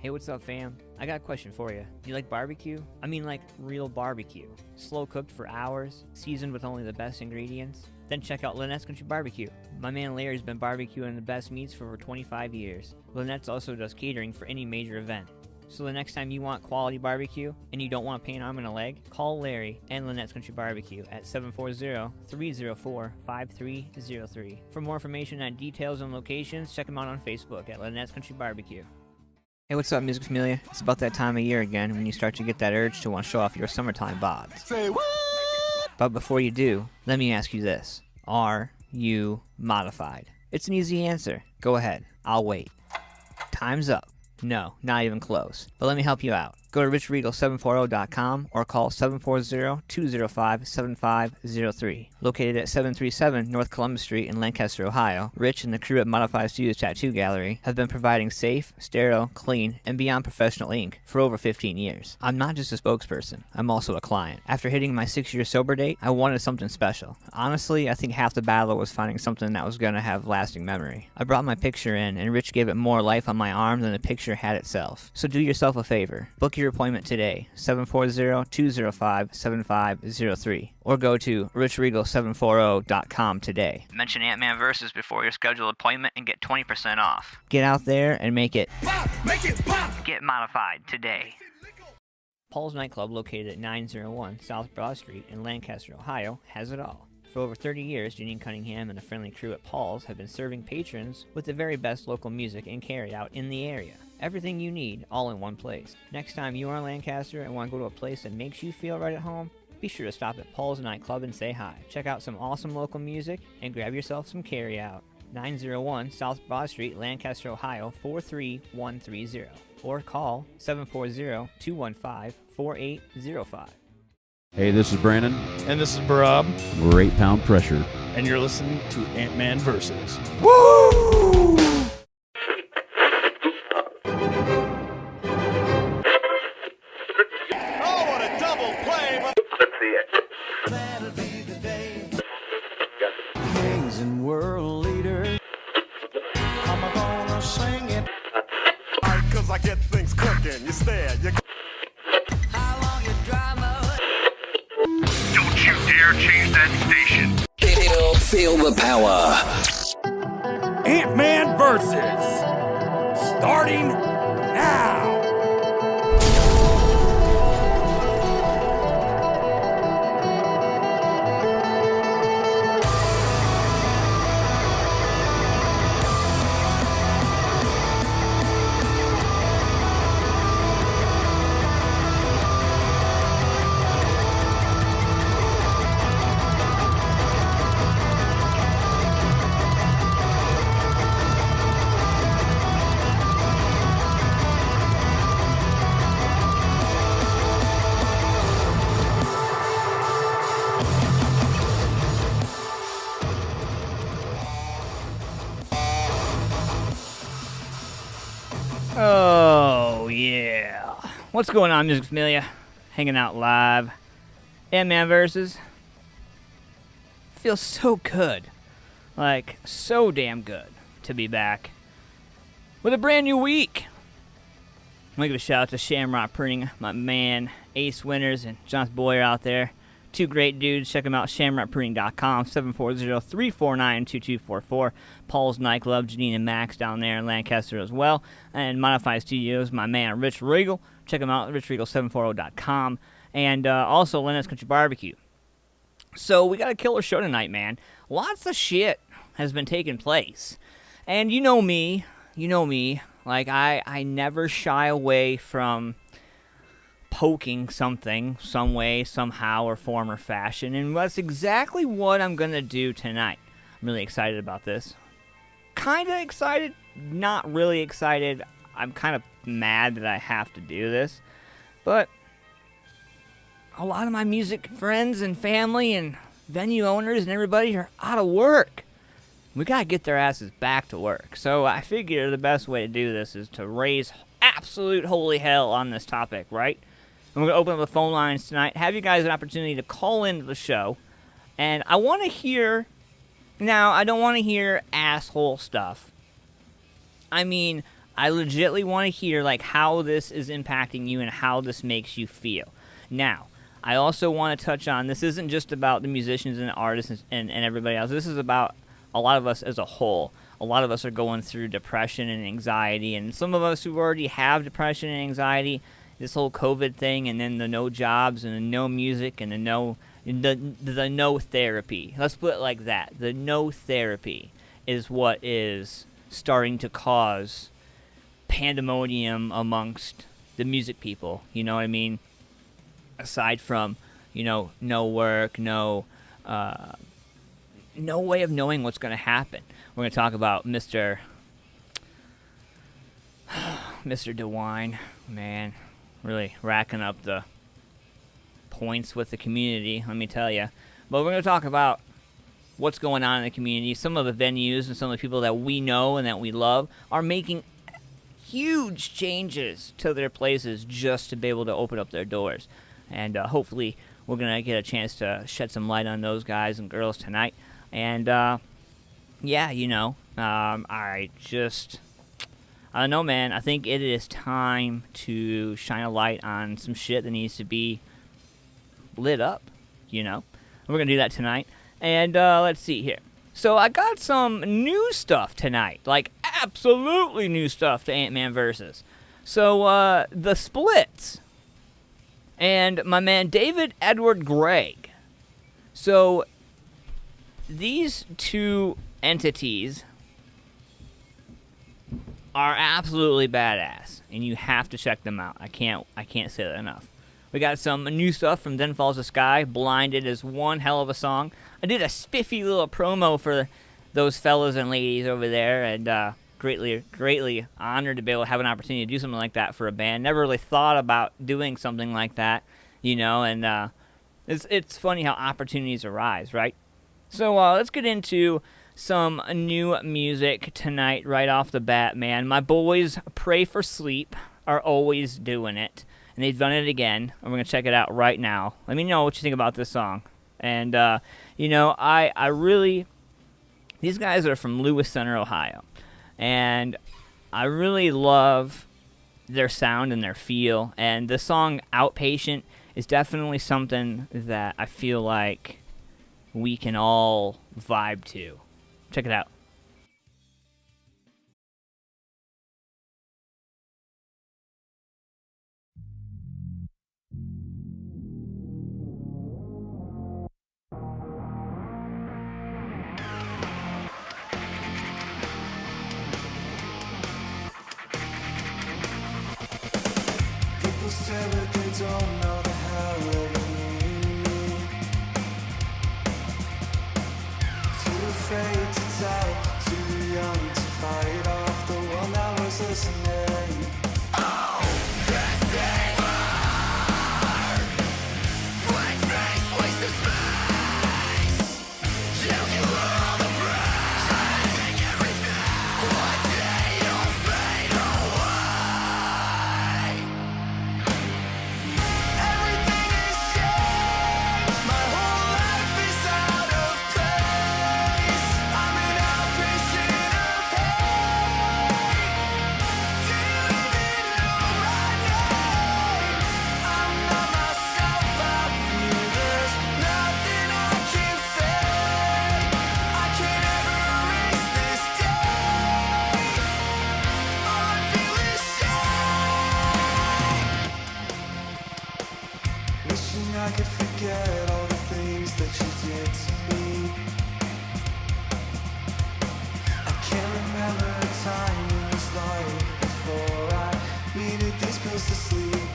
Hey, what's up, fam? I got a question for you. Do you like barbecue? I mean, like real barbecue. Slow cooked for hours, seasoned with only the best ingredients? Then check out Lynettes Country BBQ. My man Larry's been barbecuing the best meats for over 25 years. Lynettes also does catering for any major event. So the next time you want quality barbecue and you don't want to pay an arm and a leg, call Larry and Lynettes Country BBQ at 740-304-5303. For more information on details and locations, check them out on Facebook at Lynettes Country BBQ. Hey, what's up, Music Familia? It's about that time of year again when you start to get that urge to want to show off your summertime bods. Say what? But before you do, let me ask you this. Are you modified? It's an easy answer. Go ahead. I'll wait. Time's up. No, not even close. But let me help you out. Go to richregal740.com or call 740-205-7503. Located at 737 North Columbus Street in Lancaster, Ohio, Rich and the crew at Modified Studios Tattoo Gallery have been providing safe, sterile, clean, and beyond professional ink for over 15 years. I'm not just a spokesperson. I'm also a client. After hitting my 6-year sober date, I wanted something special. Honestly, I think half the battle was finding something that was going to have lasting memory. I brought my picture in, and Rich gave it more life on my arm than the picture had itself. So do yourself a favor. Book your appointment today, 740-205-7503, or go to richregal740.com today. Mention AntmanVs before your scheduled appointment and get 20% off. Get out there and make it pop! Make it pop! Get modified today. Paul's Nightclub, located at 901 South Broad Street in Lancaster, Ohio, has it all. For over 30 years, Janine Cunningham and the friendly crew at Paul's have been serving patrons with the very best local music and carry-out in the area. Everything you need, all in one place. Next time you are in Lancaster and want to go to a place that makes you feel right at home, be sure to stop at Paul's Nightclub and say hi. Check out some awesome local music and grab yourself some carry-out. 901 South Broad Street, Lancaster, Ohio, 43130. Or call 740-215-4805. Hey, this is Brandon. And this is Barab. We're 8 Pound Pressure. And you're listening to AntmanVs. Woo! Oh, what a double play! Let's see it. That'll be the day. Kings and world leaders. I'm gonna sing it. Cause I get things cooking. You stare. How long you drama? Don't you dare change that station. Feel the power. Ant-Man versus. Starting now. Oh, yeah. What's going on, Music Familia? Hanging out live. AntmanVs. Feels so good. Like, so damn good to be back with a brand new week. I'm going to give a shout out to Shamrock Printing, my man, Ace Winters, and John's Boyer out there. Two great dudes. Check them out, shamrockprinting.com, 740-349-2244. Paul's Nightclub, Janine and Max down there in Lancaster as well. And Modified Studios, my man, Rich Regal. Check them out, richregal740.com. And also, Lynettes Country BBQ. So, we got a killer show tonight, man. Lots of shit has been taking place. And you know me. Like, I never shy away from poking something, some way, somehow, or form, or fashion, and that's exactly what I'm gonna do tonight. I'm really excited about this. Kinda excited, not really excited. I'm kind of mad that I have to do this, but a lot of my music friends and family and venue owners and everybody are out of work. We gotta get their asses back to work. So I figure the best way to do this is to raise absolute holy hell on this topic, right? I'm going to open up the phone lines tonight, have you guys an opportunity to call into the show, and I want to hear, now, I don't want to hear asshole stuff. I mean, I legitimately want to hear like how this is impacting you and how this makes you feel. Now, I also want to touch on, this isn't just about the musicians and the artists and everybody else. This is about a lot of us as a whole. A lot of us are going through depression and anxiety, and some of us who already have depression and anxiety, this whole COVID thing, and then the no jobs and the no music and the no therapy. Let's put it like that. The no therapy is what is starting to cause pandemonium amongst the music people. You know what I mean? Aside from, no work, no way of knowing what's going to happen. We're going to talk about Mr. DeWine, man, really racking up the points with the community, let me tell you. But we're going to talk about what's going on in the community. Some of the venues and some of the people that we know and that we love are making huge changes to their places just to be able to open up their doors. And hopefully we're going to get a chance to shed some light on those guys and girls tonight. And, I don't know, man. I think it is time to shine a light on some shit that needs to be lit up, And we're going to do that tonight. And let's see here. So I got some new stuff tonight, like absolutely new stuff to Ant-Man Versus. So the Splits and my man David Edward Gregg. So these two entities are absolutely badass, and you have to check them out. I can't say that enough. We got some new stuff from Then Falls the Sky. Blinded is one hell of a song. I did a spiffy little promo for those fellas and ladies over there, and greatly honored to be able to have an opportunity to do something like that for a band. Never really thought about doing something like that, and it's funny how opportunities arise, right? So let's get into some new music tonight right off the bat, man. My boys, Pray for Sleep, are always doing it. And they've done it again. And we're going to check it out right now. Let me know what you think about this song. And, I really... These guys are from Lewis Center, Ohio. And I really love their sound and their feel. And the song Outpatient is definitely something that I feel like we can all vibe to. Check it out. People stare but they don't know the hell of me. Too afraid to die, too young to fight off the one that was listening. I could forget all the things that you did to me. I can't remember a time it was like before I needed these pills to sleep.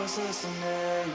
just listening.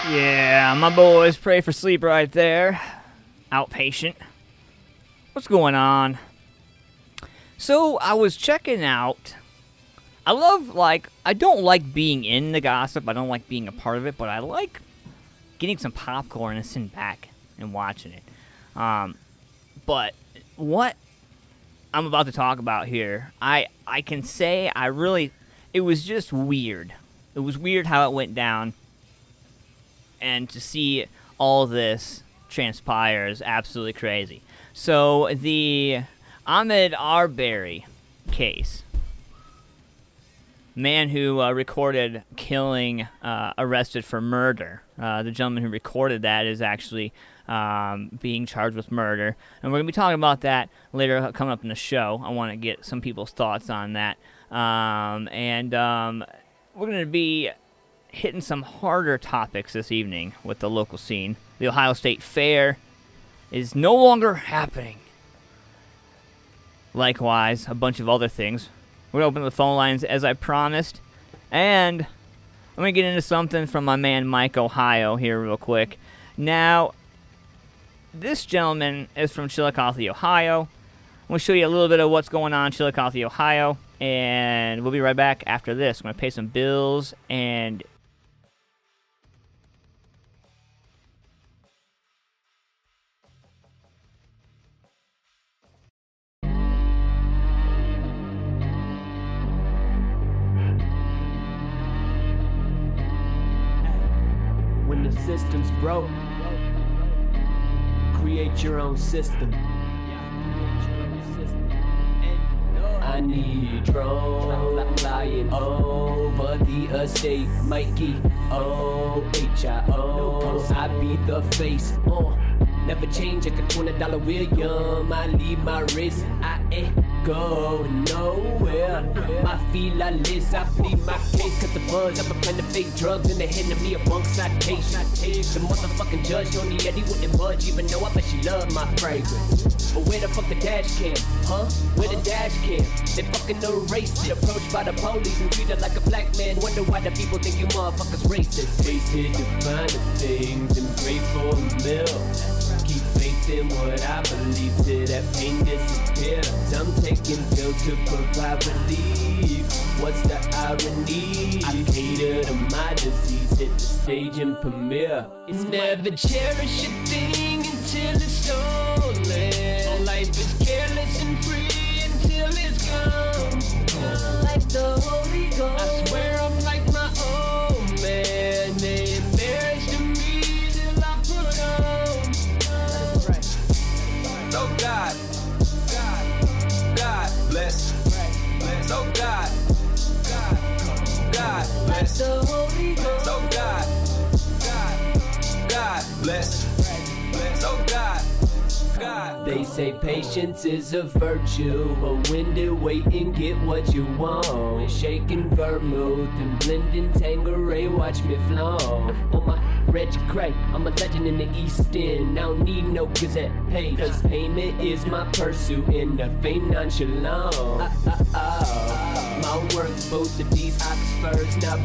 Yeah, my boys, pray for sleep right there. Outpatient. What's going on? So, I was checking out. I don't like being in the gossip. I don't like being a part of it, but I like getting some popcorn and sitting back and watching it. But what I'm about to talk about here, I can say it was just weird. It was weird how it went down. And to see all this transpire is absolutely crazy. So the Ahmaud Arbery case, man who recorded killing, arrested for murder. The gentleman who recorded that is actually being charged with murder. And we're going to be talking about that later coming up in the show. I want to get some people's thoughts on that. And we're going to be hitting some harder topics this evening with the local scene. The Ohio State Fair is no longer happening. Likewise, a bunch of other things. We're going to open the phone lines as I promised. And I'm going to get into something from my man Mike Ohio here real quick. Now, this gentleman is from Chillicothe, Ohio. I'm going to show you a little bit of what's going on in Chillicothe, Ohio. And we'll be right back after this. I'm going to pay some bills and when the system's broke, create your own system. I need drones flying over the estate. Mikey, O-H-I-O. I be the face, never change like a $20 William. I leave my wrist, I ain't going nowhere. I feel I list, I plead my case. Cause the buzz, I've been planting fake drugs in the head of me amongst citation. The motherfucking judge told me Eddie wouldn't budge, even though I bet she loved my fragrance. But where the fuck the dash cam, huh? Where the dash cam? They fucking erased it. Approached by the police and treated like a black man. Wonder why the people think you motherfuckers racist. Tasted the finer things and pray for a meal. Keep faith in what I believe till that pain disappears. I'm taking pills to provide relief. What's the irony? I cater to my disease, hit the stage and premiere. It's never cherish a thing until it's stolen. Life is careless and free until it's gone. Like the Holy Ghost, I swear I'm like my own man. They embarrassed me till I put on. So God bless. So God bless. The Holy Ghost. So God bless. So God. They say patience is a virtue, but when to wait and get what you want. Shaking vermouth and blending Tanqueray, watch me flow. On my Reggie Cray. I'm a legend in the East End. I don't need no Gazette page, cause payment is my pursuit and the fame nonchalant. My work both of these Oxfords now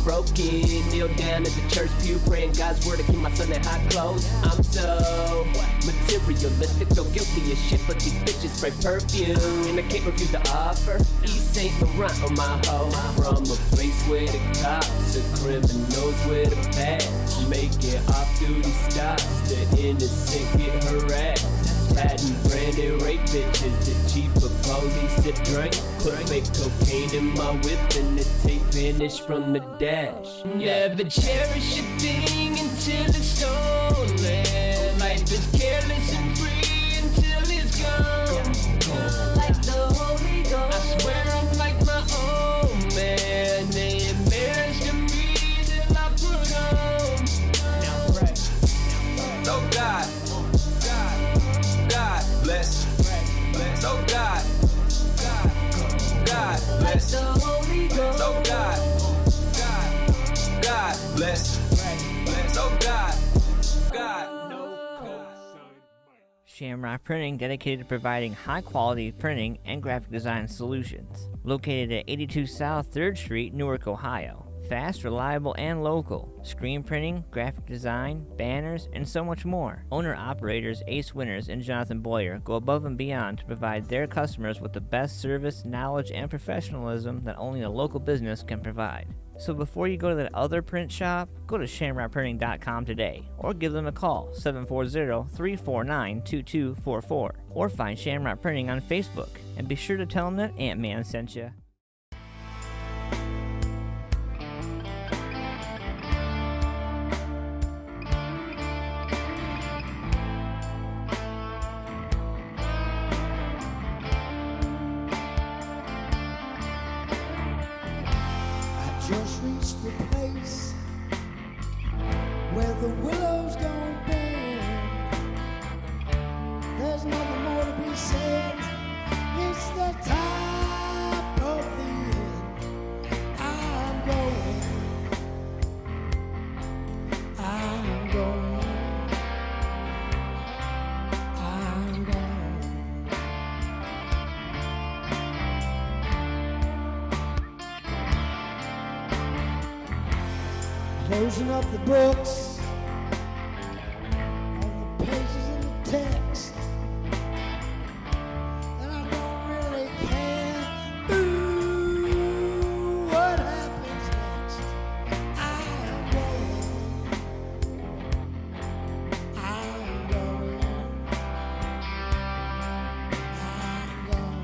broken. Kneel down at the church pew praying God's word to keep my son in hot clothes. I'm so materialistic, so guilty as shit, but these bitches spray perfume and I can't refuse to offer East St. Laurent on my hoe. From a place where the cops are criminals with a badge, make it off-duty stops, the innocent get harassed. Patent branded rape bitches, the chief of police to drink. Put fake cocaine in my whip and the tape finished from the dash. Never cherish a thing until it's stolen. Life is careless and free until it's gone. Like the Holy Ghost, I swear I'm like my own man. They embarrassed me till I put on. Now pray. Oh God, God bless. Oh God, God bless. The Holy Ghost. Oh God, God bless. Oh God, Shamrock Printing, dedicated to providing high-quality printing and graphic design solutions. Located at 82 South 3rd Street, Newark, Ohio. Fast, reliable, and local. Screen printing, graphic design, banners, and so much more. Owner-operators Ace Winters and Jonathan Boyer go above and beyond to provide their customers with the best service, knowledge, and professionalism that only a local business can provide. So before you go to that other print shop, go to shamrockprinting.com today or give them a call, 740-349-2244, or find Shamrock Printing on Facebook, and be sure to tell them that Ant-Man sent you. Just reached the place where the willows don't bend. There's nothing more to be said. It's the top of the end. I'm going. I'm going. I'm going. Closing up the books on the pages in the text, and I don't really care what happens next. I'm going. I'm going. I'm going.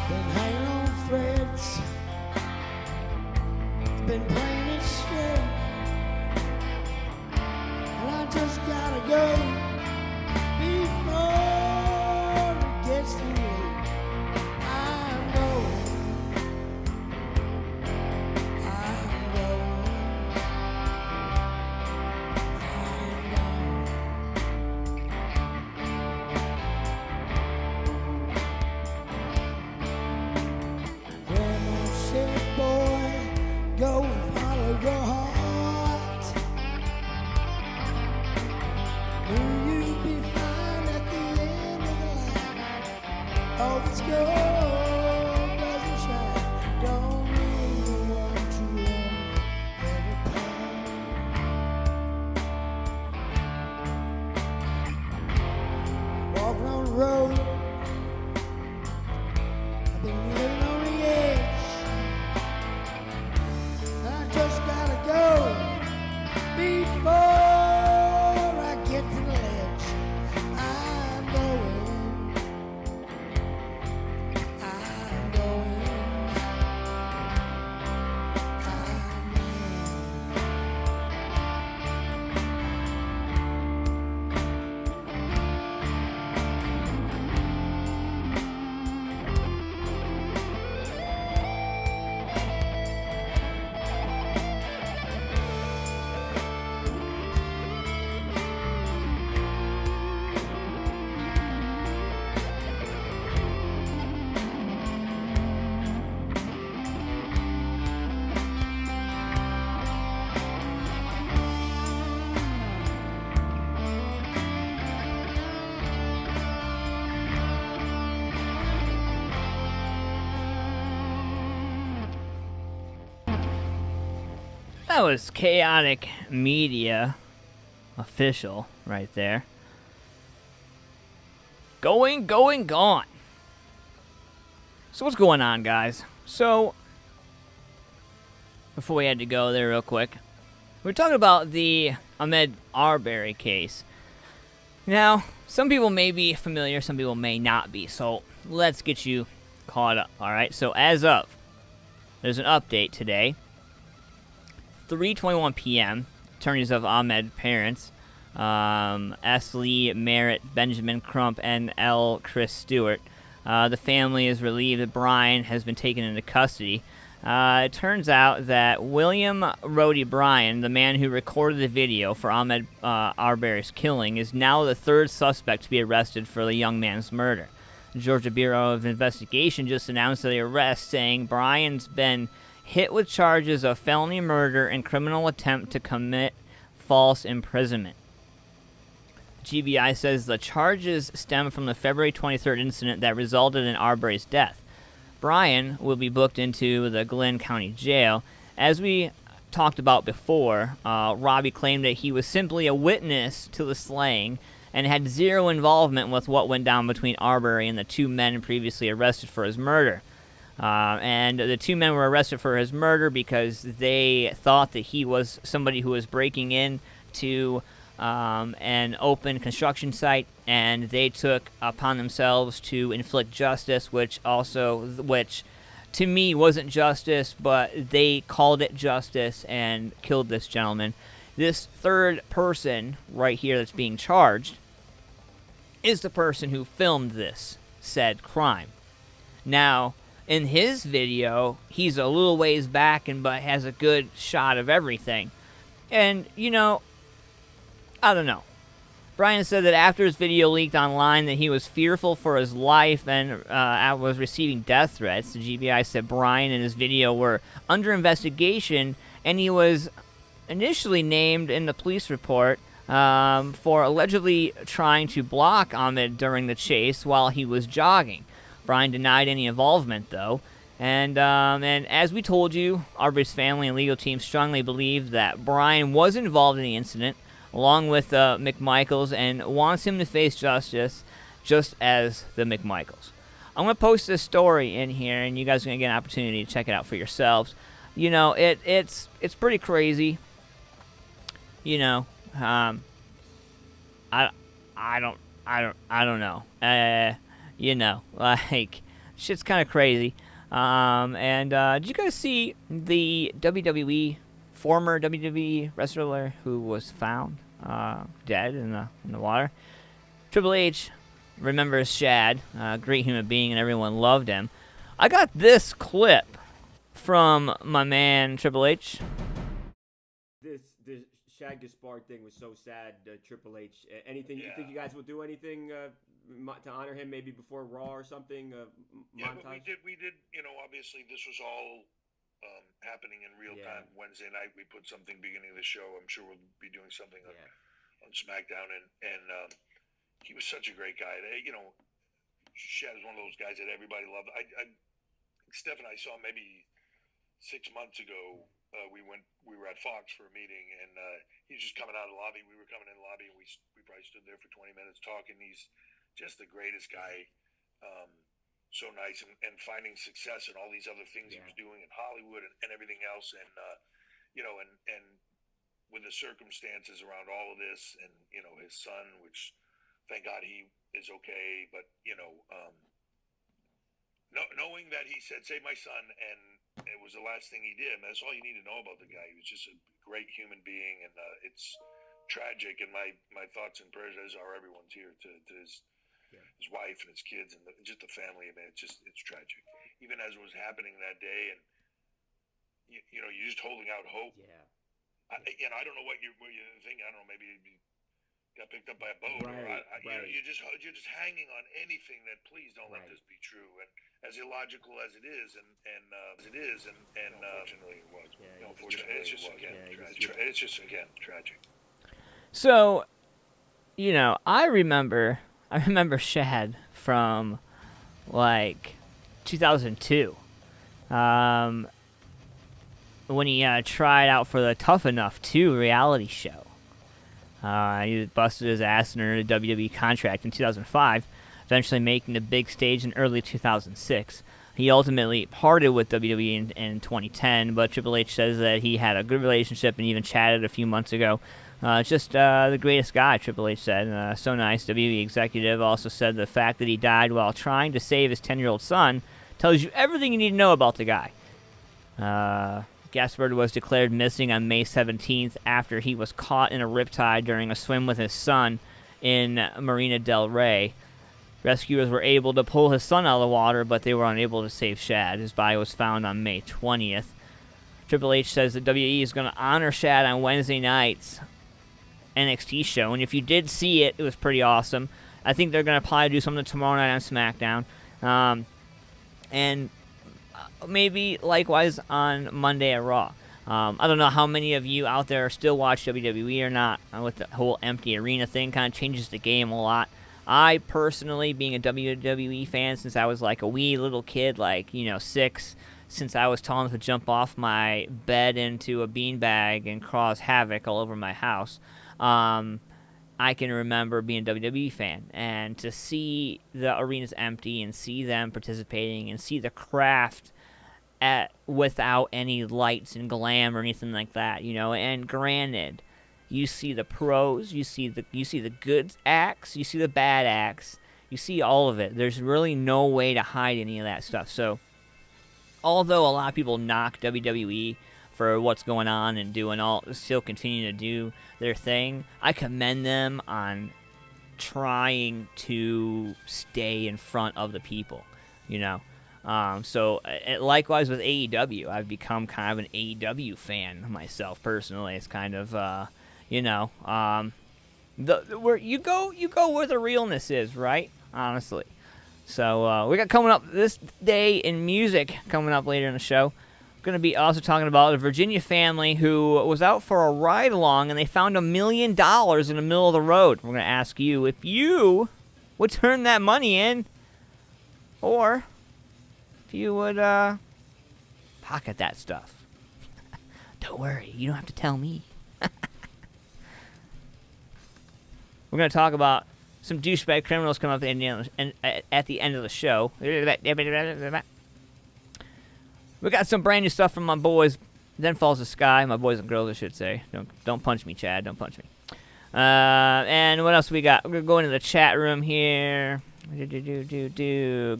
Been hanging on threads, been playing it straight, and I just gotta go before it gets too late. I'm going. I'm going. I'm going. Grandma said, boy, go and follow your heart. Will you be fine at the end of the line? Oh, this gold doesn't shine. Don't mean the one to love every time. Walking on the road, I've been living on the edge. I just gotta go before I get to the ledge. I'm going. That was Chaotic Media official right there. Going, gone. So what's going on, guys? So, before we had to go there real quick, we're talking about the Ahmaud Arbery case. Now, some people may be familiar, some people may not be, so let's get you caught up, alright? So as of, there's an update today, 3:21 p.m., attorneys of Ahmaud parents, S. Lee Merritt, Benjamin Crump, and L. Chris Stewart. The family is relieved that Brian has been taken into custody. It turns out that William Rhodey Bryan, the man who recorded the video for Ahmaud Arbery's killing, is now the third suspect to be arrested for the young man's murder. The Georgia Bureau of Investigation just announced the arrest, saying Bryan's been hit with charges of felony murder and criminal attempt to commit false imprisonment. GBI says the charges stem from the February 23rd incident that resulted in Arbery's death. Bryan will be booked into the Glenn County Jail. As we talked about before, Robbie claimed that he was simply a witness to the slaying and had zero involvement with what went down between Arbery and the two men previously arrested for his murder. And the two men were arrested for his murder because they thought that he was somebody who was breaking in to an open construction site, and they took upon themselves to inflict justice, which to me wasn't justice, but they called it justice and killed this gentleman. This third person right here that's being charged is the person who filmed this said crime. Now, in his video, he's a little ways back but has a good shot of everything. And, you know, I don't know. Bryan said that after his video leaked online that he was fearful for his life and was receiving death threats. The GBI said Bryan and his video were under investigation, and he was initially named in the police report for allegedly trying to block Ahmaud during the chase while he was jogging. Bryan denied any involvement, though. And as we told you, Arbery's family and legal team strongly believe that Bryan was involved in the incident, along with McMichaels, and wants him to face justice, just as the McMichaels. I'm going to post this story in here, and you guys are going to get an opportunity to check it out for yourselves. You know, it's pretty crazy. You know, I don't know. You know, like, shit's kind of crazy. Did you guys see the former WWE wrestler who was found dead in the water? Triple H remembers Shad, a great human being, and everyone loved him. I got this clip from my man Triple H. This Shad Gaspard thing was so sad. Triple H. Anything you think you guys will do anything to honor him, maybe before Raw or something? Montage? We did. You know, obviously this was all happening in real time. Wednesday night we put something beginning of the show. I'm sure we'll be doing something on SmackDown, and he was such a great guy. You know, Shad is one of those guys that everybody loved. Steph and I saw him maybe 6 months ago. We were at Fox for a meeting, and he was just coming out of the lobby. We were coming in the lobby, and we probably stood there for 20 minutes talking. He's just the greatest guy. So nice, and finding success in all these other things he was doing in Hollywood and everything else, and you know, and with the circumstances around all of this, and you know, his son, which thank God he is okay, but you know, knowing that he said save my son, and it was the last thing he did, man, that's all you need to know about the guy. He was just a great human being, and it's tragic, and my thoughts and prayers, as are everyone's here, to his wife and his kids and just the family. Man, it's tragic. Even as it was happening that day, and you know, you're just holding out hope. I don't know what you're thinking. I don't know, maybe he got picked up by a boat, or you know, you're just hanging on anything that please don't let this be true. And as illogical as it is, unfortunately it was. Unfortunately, it's just again tragic. So, you know, I remember Shad from like 2002. when he tried out for the Tough Enough 2 reality show. He busted his ass and earned a WWE contract in 2005, eventually making the big stage in early 2006. He ultimately parted with WWE in 2010, but Triple H says that he had a good relationship and even chatted a few months ago. Just the greatest guy, Triple H said. So nice. WWE executive also said the fact that he died while trying to save his 10-year-old son tells you everything you need to know about the guy. Gaspard was declared missing on May 17th after he was caught in a riptide during a swim with his son in Marina del Rey. Rescuers were able to pull his son out of the water, but they were unable to save Shad. His body was found on May 20th. Triple H says that WWE is going to honor Shad on Wednesday night's NXT show, and if you did see it, it was pretty awesome. I think they're going to probably do something tomorrow night on SmackDown. And maybe likewise on Monday at Raw. I don't know how many of you out there still watch WWE or not. With the whole empty arena thing, kind of changes the game a lot. I personally, being a WWE fan since I was like a wee little kid, like 6, since I was tall enough to jump off my bed into a beanbag and cause havoc all over my house, I can remember being a WWE fan, and to see the arenas empty and see them participating and see the craft without any lights and glam or anything like that, And granted, you see the pros, you see the good acts, you see the bad acts, you see all of it. There's really no way to hide any of that stuff. So, although a lot of people knock WWE for what's going on and still continue to do their thing, I commend them on trying to stay in front of the people, So likewise with AEW, I've become kind of an AEW fan myself personally. It's kind of, where you go where the realness is, right? Honestly. So we got coming up this day in music coming up later in the show. Going to be also talking about a Virginia family who was out for a ride along and they found $1 million in the middle of the road. We're going to ask you if you would turn that money in, or if you would pocket that stuff. Don't worry, you don't have to tell me. We're going to talk about some douchebag criminals coming up at the end of the show. We got some brand new stuff from my boys. Then Falls the Sky. My boys and girls, I should say. Don't punch me, Chad. Don't punch me. And what else we got? We're going to go into the chat room here.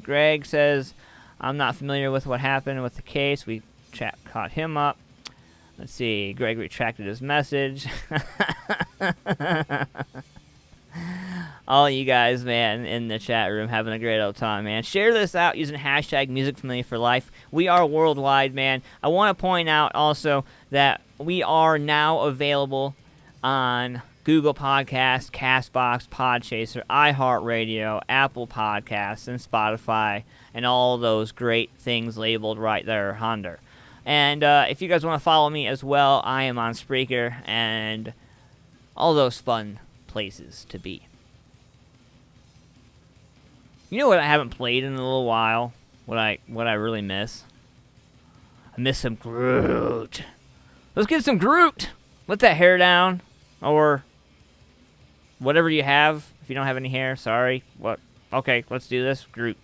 Greg says, I'm not familiar with what happened with the case. We caught him up. Let's see. Greg retracted his message. All you guys, man, in the chat room having a great old time, man. Share this out using hashtag MusicFamiliaForLife. We are worldwide, man. I want to point out also that we are now available on Google Podcasts, CastBox, Podchaser, iHeartRadio, Apple Podcasts, and Spotify, and all those great things labeled right there under. And if you guys want to follow me as well, I am on Spreaker and all those fun places to be. You know what I haven't played in a little while? What I really miss? I miss some Groot. Let's get some Groot. Let that hair down, or whatever you have. If you don't have any hair, sorry. What? Okay, let's do this. Groot.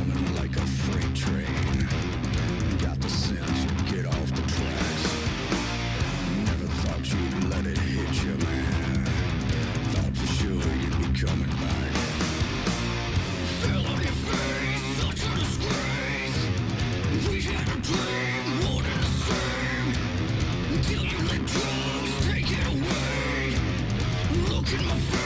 coming like a freight train. Got the sense to get off the tracks. Never thought you'd let it hit you, man. Thought for sure you'd be coming back. Fell on your face, such a disgrace. We had a dream, one and the same. Until you let drugs take it away. Look in my face.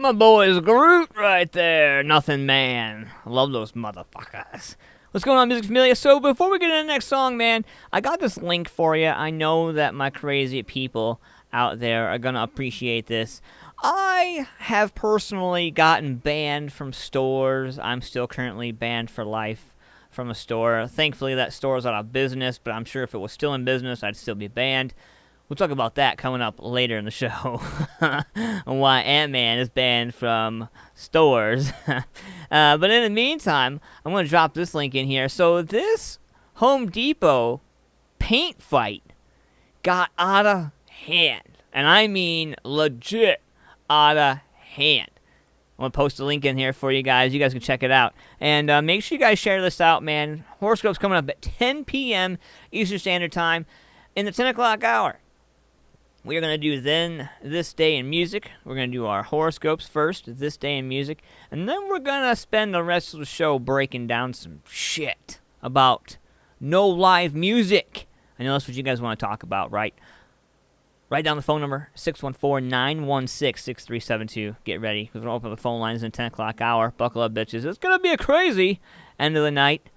My boy's Groot right there. Nothing man. I love those motherfuckers. What's going on, Music Familia? So before we get into the next song, man, I got this link for you. I know that my crazy people out there are going to appreciate this. I have personally gotten banned from stores. I'm still currently banned for life from a store. Thankfully, that store is out of business, but I'm sure if it was still in business, I'd still be banned. We'll talk about that coming up later in the show. Why Ant-Man is banned from stores. But in the meantime, I'm going to drop this link in here. So this Home Depot paint fight got out of hand. And I mean legit out of hand. I'm going to post a link in here for you guys. You guys can check it out. And make sure you guys share this out, man. Horoscopes coming up at 10 p.m. Eastern Standard Time in the 10 o'clock hour. We are going to do then This Day in Music. We're going to do our horoscopes first, This Day in Music. And then we're going to spend the rest of the show breaking down some shit about no live music. I know that's what you guys want to talk about, right? Write down the phone number, 614-916-6372. Get ready, because we're going to open the phone lines in the 10 o'clock hour. Buckle up, bitches. It's going to be a crazy end of the night.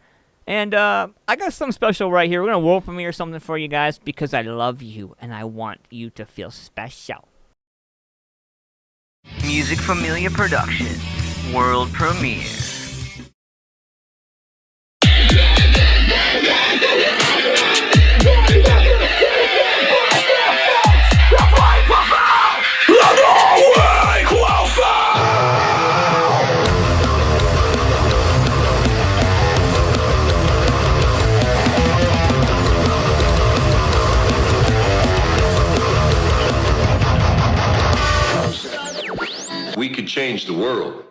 And I got something special right here. We're going to world premiere something for you guys because I love you and I want you to feel special. Music Familia Productions, world premiere. We could change the world.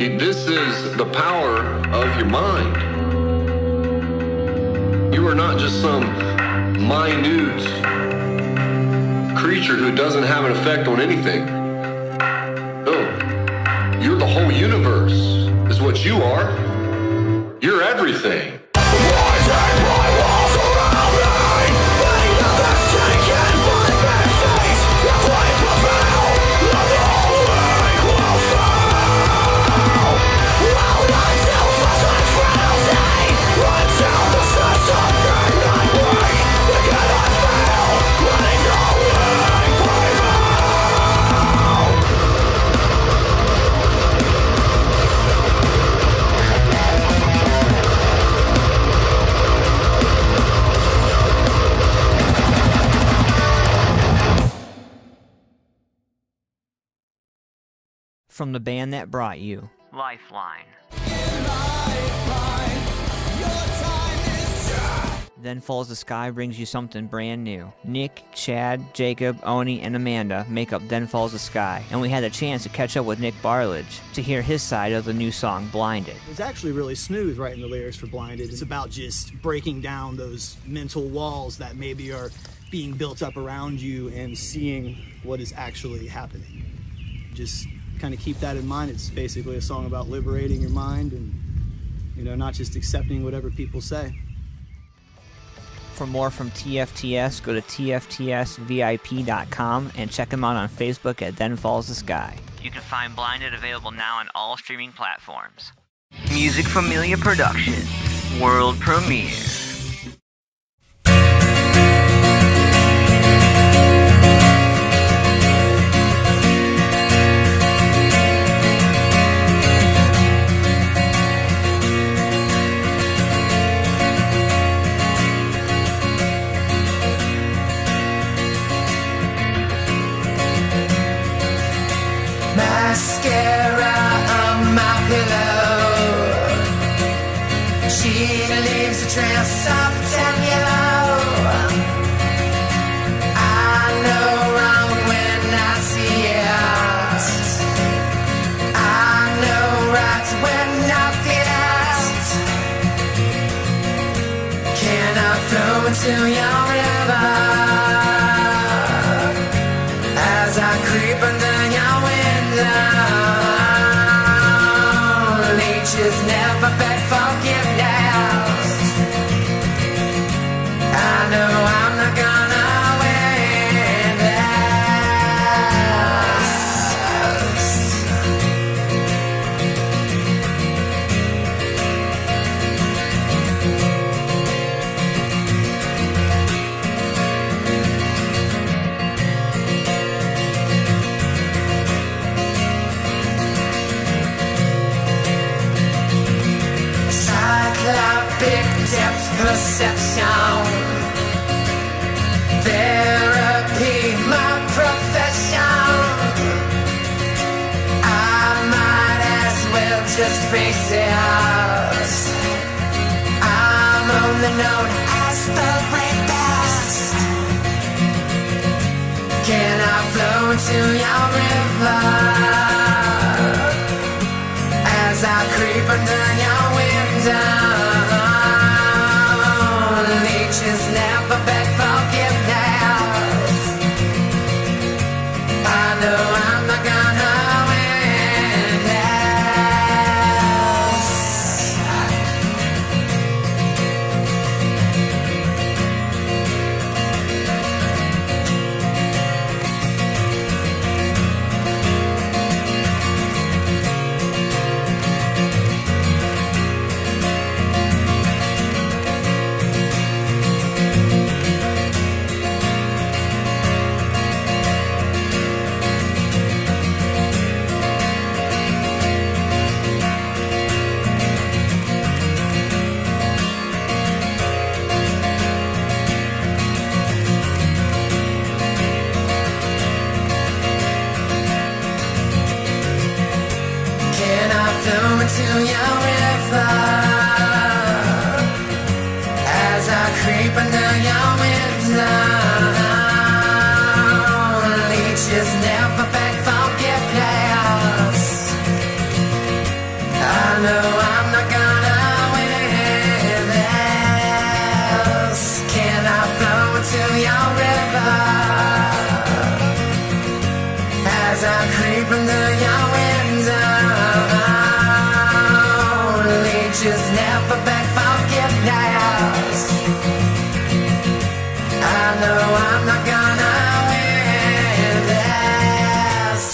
See, this is the power of your mind. You are not just some minute creature who doesn't have an effect on anything. No, you're the whole universe, is what you are. You're everything. From the band that brought you Lifeline. Then Falls the Sky brings you something brand new. Nick, Chad, Jacob, Oni, and Amanda make up Then Falls the Sky, and we had a chance to catch up with Nick Barlage to hear his side of the new song Blinded. It's actually really smooth writing the lyrics for Blinded. It's about just breaking down those mental walls that maybe are being built up around you and seeing what is actually happening. Just kind of keep that in mind. It's basically a song about liberating your mind and, you know, not just accepting whatever people say. For more from TFTS, go to tftsvip.com and check them out on Facebook at Then Falls the Sky. You can find Blinded available now on all streaming platforms. Music Familia Productions, world premiere. Mascara on my pillow. She leaves a trail soft and yellow. I know wrong when I see it. I know right when I feel it. Can I flow into your river as I creep under your window? Nature's never beg forgiveness. I know I'm not gonna win this. Cyclopic depth perception, therapy, my profession. I might as well just face it. I'm only known as the rapist. Can I flow into your river as I creep under your window? Nature's never beg forgiveness. I know I'm not gonna win this. Can I flow into your river as I creep under your window? Leeches never beg forgiveness. to your river as I creep into your window. Leeches never beg forgiveness. I know I'm not gonna win this.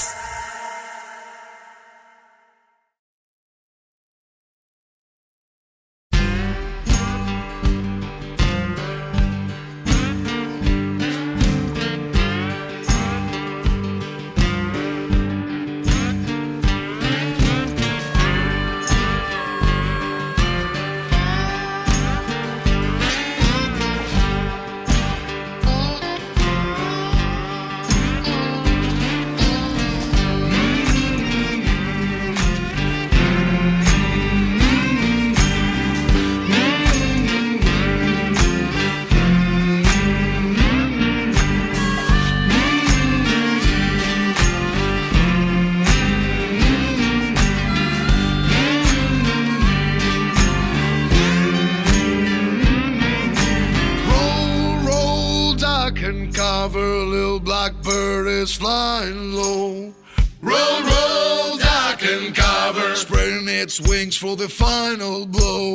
Blackbird is flying low. Roll, roll, dark and cover, spreading its wings for the final blow.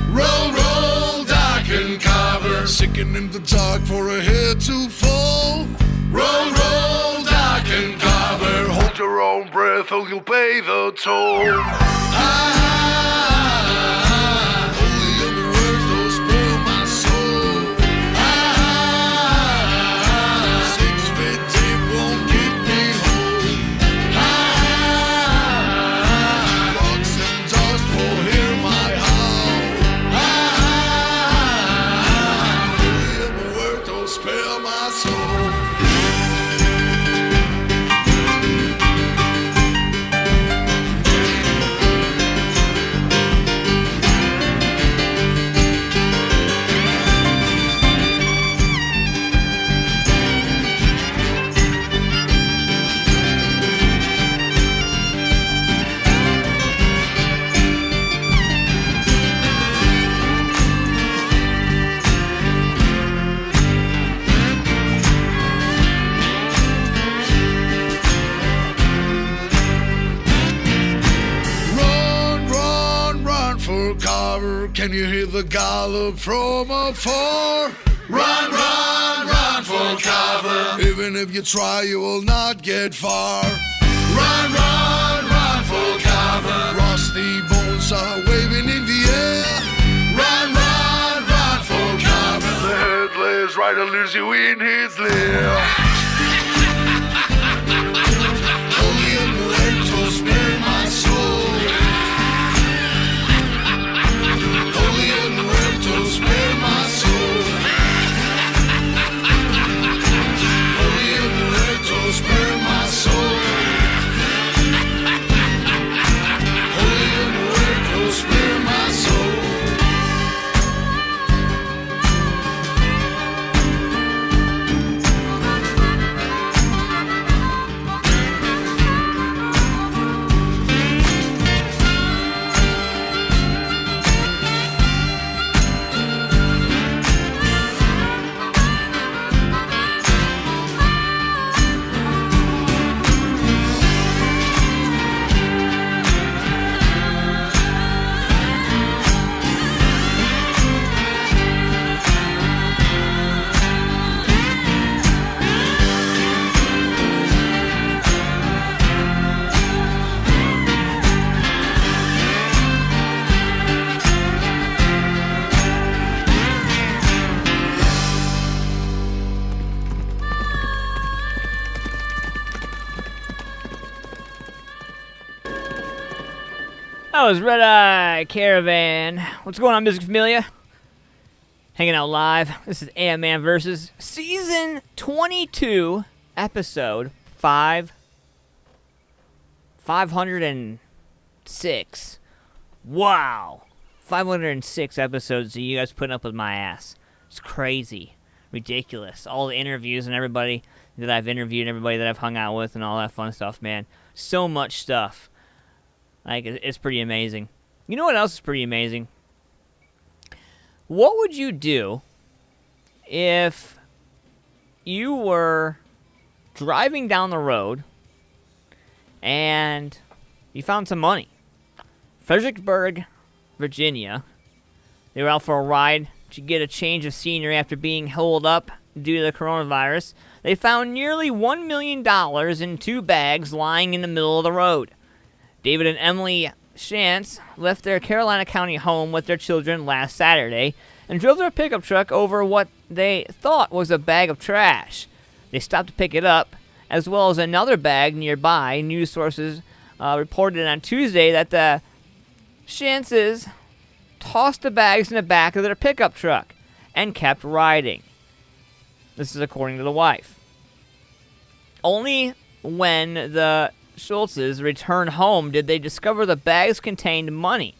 Roll, roll, dark and cover, sinking in the dark for a head to fall. Roll, roll, dark and cover, hold your own breath or you'll pay the toll. Can you hear the gallop from afar? Run, run, run for cover. Even if you try, you will not get far. Run, run, run for cover. Rusty bones are waving in the air. Run, run, run for cover. The headless rider lures you in his lair. Only a muerto spare my soul. Spare my soul. Holy Muerto, spare my soul. Holy Muerto, spare my soul. That was Red Eye Caravan. What's going on, Music Familia? Hanging out live. This is AntmanVs. Season 22, episode 506. Wow. 506 episodes of you guys putting up with my ass. It's crazy. Ridiculous. All the interviews and everybody that I've interviewed, everybody that I've hung out with and all that fun stuff, man. So much stuff. Like, it's pretty amazing. You know what else is pretty amazing? What would you do if you were driving down the road and you found some money. Fredericksburg, Virginia. They were out for a ride to get a change of scenery after being held up due to the coronavirus. They found nearly $1 million in 2 bags lying in the middle of the road. David and Emily Shantz left their Carolina County home with their children last Saturday and drove their pickup truck over what they thought was a bag of trash. They stopped to pick it up, as well as another bag nearby. News sources reported on Tuesday that the Shantzes tossed the bags in the back of their pickup truck and kept riding. This is according to the wife. Only when the Schultzes returned home did they discover the bags contained money.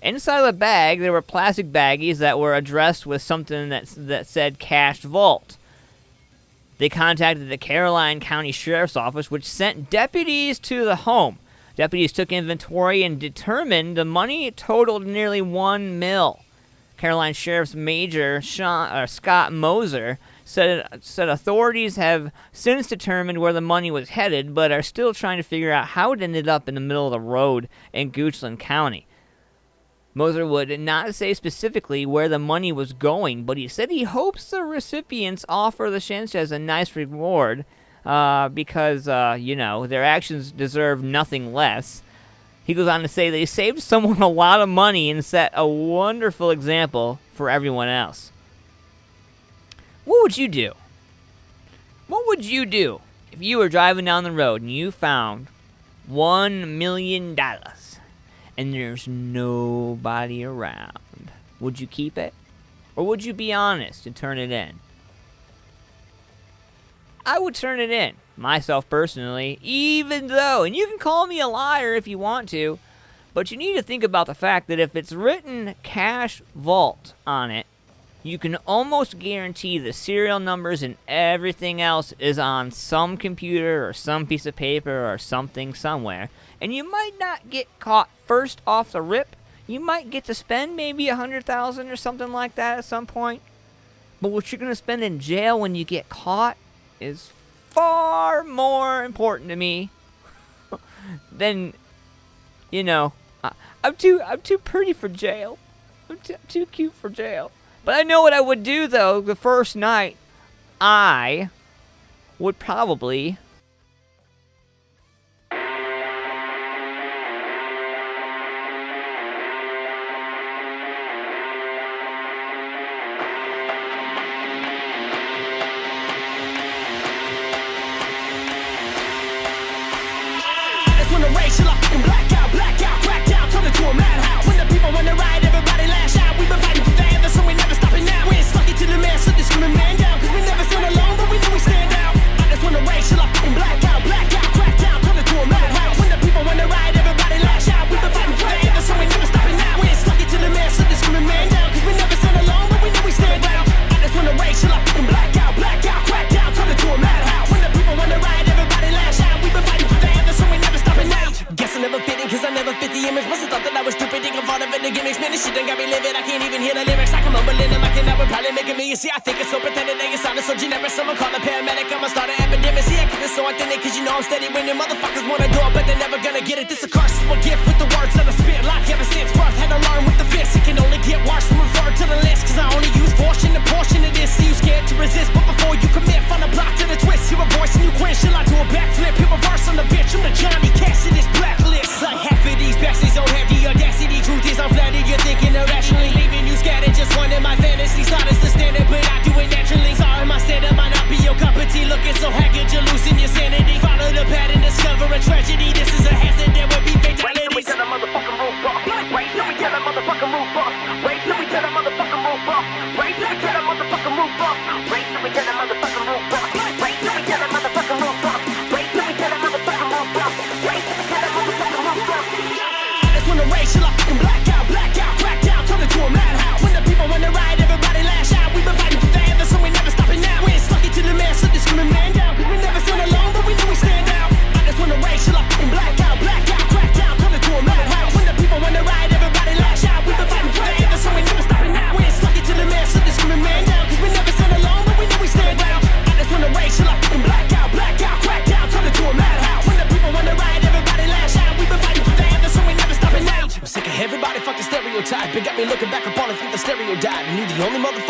Inside of the bag, there were plastic baggies that were addressed with something that said Cash Vault. They contacted the Caroline County Sheriff's Office, which sent deputies to the home. Deputies took inventory and determined the money totaled nearly $1 million. Caroline Sheriff's Major Scott Moser said authorities have since determined where the money was headed, but are still trying to figure out how it ended up in the middle of the road in Goochland County. Moser would not say specifically where the money was going, but he said he hopes the recipients offer the Shantzes a nice reward because, their actions deserve nothing less. He goes on to say they saved someone a lot of money and set a wonderful example for everyone else. What would you do? What would you do if you were driving down the road and you found $1 million and there's nobody around? Would you keep it? Or would you be honest and turn it in? I would turn it in, myself personally, even though, and you can call me a liar if you want to, but you need to think about the fact that if it's written Cash Vault on it, you can almost guarantee the serial numbers and everything else is on some computer or some piece of paper or something somewhere. And you might not get caught first off the rip. You might get to spend maybe $100,000 or something like that at some point. But what you're going to spend in jail when you get caught is far more important to me than, I'm too pretty for jail. I'm too cute for jail. But I know what I would do, though, the first night. I would probably Wait, let me get a motherfucking roof up. Wait, let me get a motherfucking roof up. Wait, let me get a motherfucking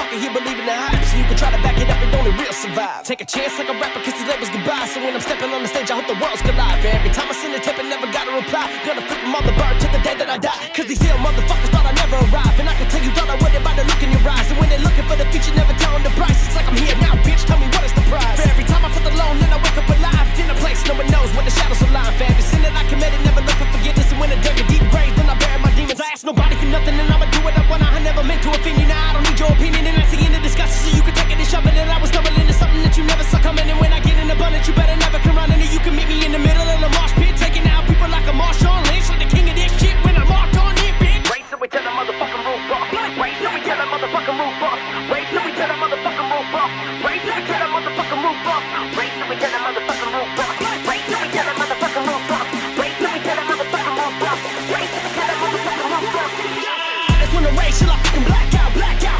can hear believing the hype, so you can try to back it up and only real survive. Take a chance like a rapper, kiss the labels goodbye. So when I'm stepping on the stage, I hope the worlds collide. For every time I send a tip and never got a reply, gonna flip them on the bird to the day that I die. Cause these ill motherfuckers thought I never arrive. And I can tell you thought I wouldn't by the look in your eyes. And when they're looking for the future, never tell them the price. It's like I'm here now, bitch, tell me what is the prize. For every time I feel alone, then I wake up alive. In a place no one knows when the shadows align. For every sin that I committed, never look for forgiveness. And when I dug a deep grave, then I bury my demons. I ask nobody for nothing, and I'ma do what I want. I never meant to offend you, now I don't need your opinion. And that's the end of discussion, so you can take it and shove it. And I was stumbling into something that you never saw coming. And when I get in abundance, you better never come running. And you can meet me in the middle of the mosh pit, taking out people like a Marshall Lynch, like the king of this shit when I marked on it, bitch. Wait till we tell the motherfucking roof off. Wait till we tell the motherfucking roof off. Wait till we tell the motherfucking roof off. Wait till we tell the motherfucking roof off. Wait till we tell the motherfucking roof off. Wait till we tell the motherfucking roof off. Wait till we tell the motherfucking roof off. Wait till we tell the motherfucking roof off. I just wanna race till I fucking black out,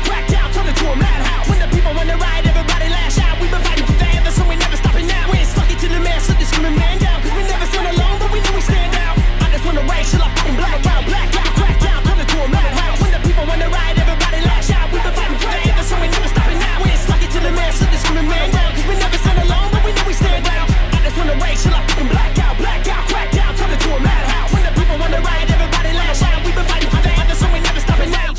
crack down, turn it to a madhouse. When the people wanna ride, everybody lash out. We've been fighting for forever, so we never stopping now. We ain't stuck it to the man, so this screaming man down. Cause we never stand alone, but we know we stand out. I just wanna race till I fucking black out, crack down, turn it to a madhouse. When the people wanna ride, everybody lash out. We've been fighting for forever, so we never stopping now. We ain't stuck it to the man, so this screaming man down. Cause we never stand alone, but we know we stand out. I just wanna race till I fucking black out, crack down, turn it to a madhouse. When the people wanna ride, everybody lash out. We've been fighting for forever, so we never stopping now.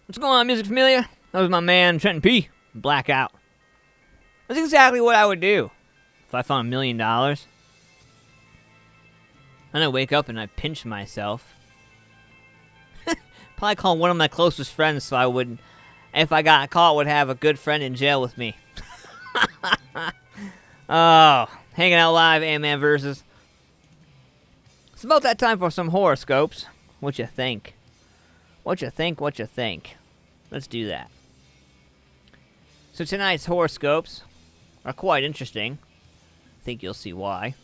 What's going on, Music Familia? That was my man, Trenton P. Blackout. That's exactly what I would do if I found $1 million. And I wake up and I pinch myself. Probably call one of my closest friends so I would, if I got caught, would have a good friend in jail with me. Oh, hanging out live, AntmanVs. It's about that time for some horoscopes. What you think? What you think? What you think? Let's do that. So tonight's horoscopes are quite interesting. I think you'll see why.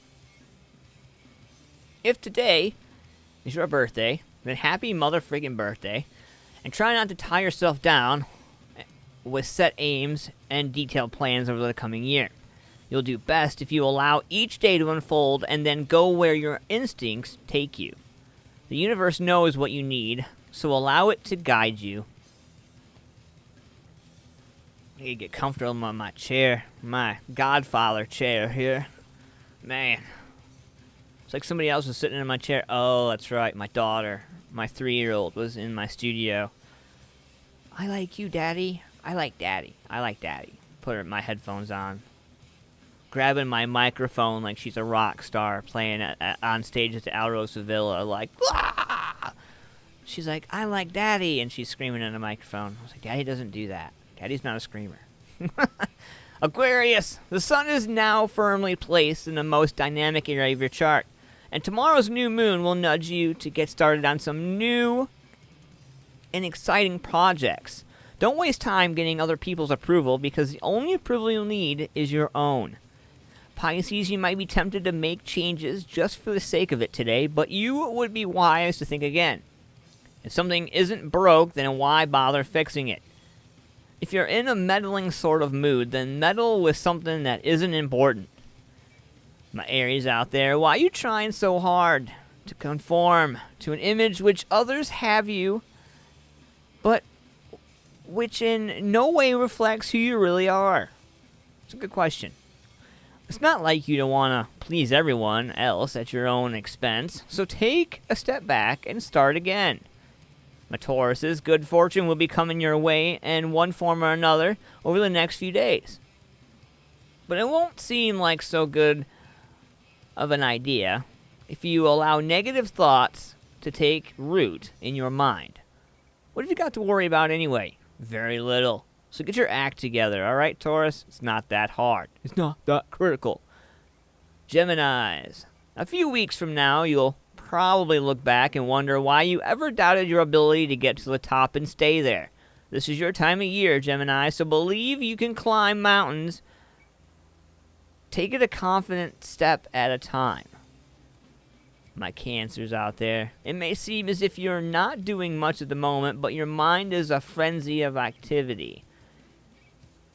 If today is your birthday, then happy mother-friggin' birthday. And try not to tie yourself down with set aims and detailed plans over the coming year. You'll do best if you allow each day to unfold and then go where your instincts take you. The universe knows what you need, so allow it to guide you. I need to get comfortable on my chair, my Godfather chair here. Man, it's like somebody else was sitting in my chair. Oh, that's right, my daughter, my 3-year-old, was in my studio. I like you, Daddy. I like Daddy. I like Daddy. Put my headphones on. Grabbing my microphone like she's a rock star, playing on stage at the Alro Sevilla, like, ah! She's like, I like Daddy, and she's screaming in the microphone. I was like, Daddy doesn't do that. Daddy's not a screamer. Aquarius, the sun is now firmly placed in the most dynamic area of your chart, and tomorrow's new moon will nudge you to get started on some new and exciting projects. Don't waste time getting other people's approval, because the only approval you'll need is your own. Pisces, you might be tempted to make changes just for the sake of it today, but you would be wise to think again. If something isn't broke, then why bother fixing it? If you're in a meddling sort of mood, then meddle with something that isn't important. My Aries out there, why are you trying so hard to conform to an image which others have you, but which in no way reflects who you really are? It's a good question. It's not like you don't want to please everyone else at your own expense, so take a step back and start again. My Tauruses, good fortune will be coming your way in one form or another over the next few days. But it won't seem like so good of an idea if you allow negative thoughts to take root in your mind. What have you got to worry about anyway? Very little. So get your act together, alright, Taurus? It's not that hard. It's not that critical. Geminis. A few weeks from now, you'll probably look back and wonder why you ever doubted your ability to get to the top and stay there. This is your time of year, Gemini, so believe you can climb mountains. Take it a confident step at a time. My Cancers out there, it may seem as if you're not doing much at the moment, but your mind is a frenzy of activity.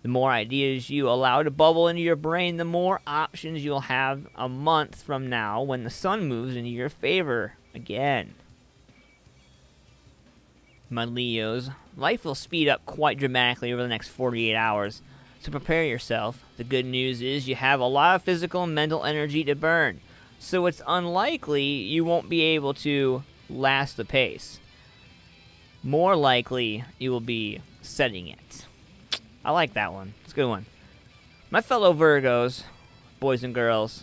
The more ideas you allow to bubble into your brain, the more options you'll have a month from now when the sun moves into your favor again. My Leos, life will speed up quite dramatically over the next 48 hours, so prepare yourself. The good news is you have a lot of physical and mental energy to burn, so it's unlikely you won't be able to last the pace. More likely, you will be setting it. I like that one. It's a good one. My fellow Virgos, boys and girls,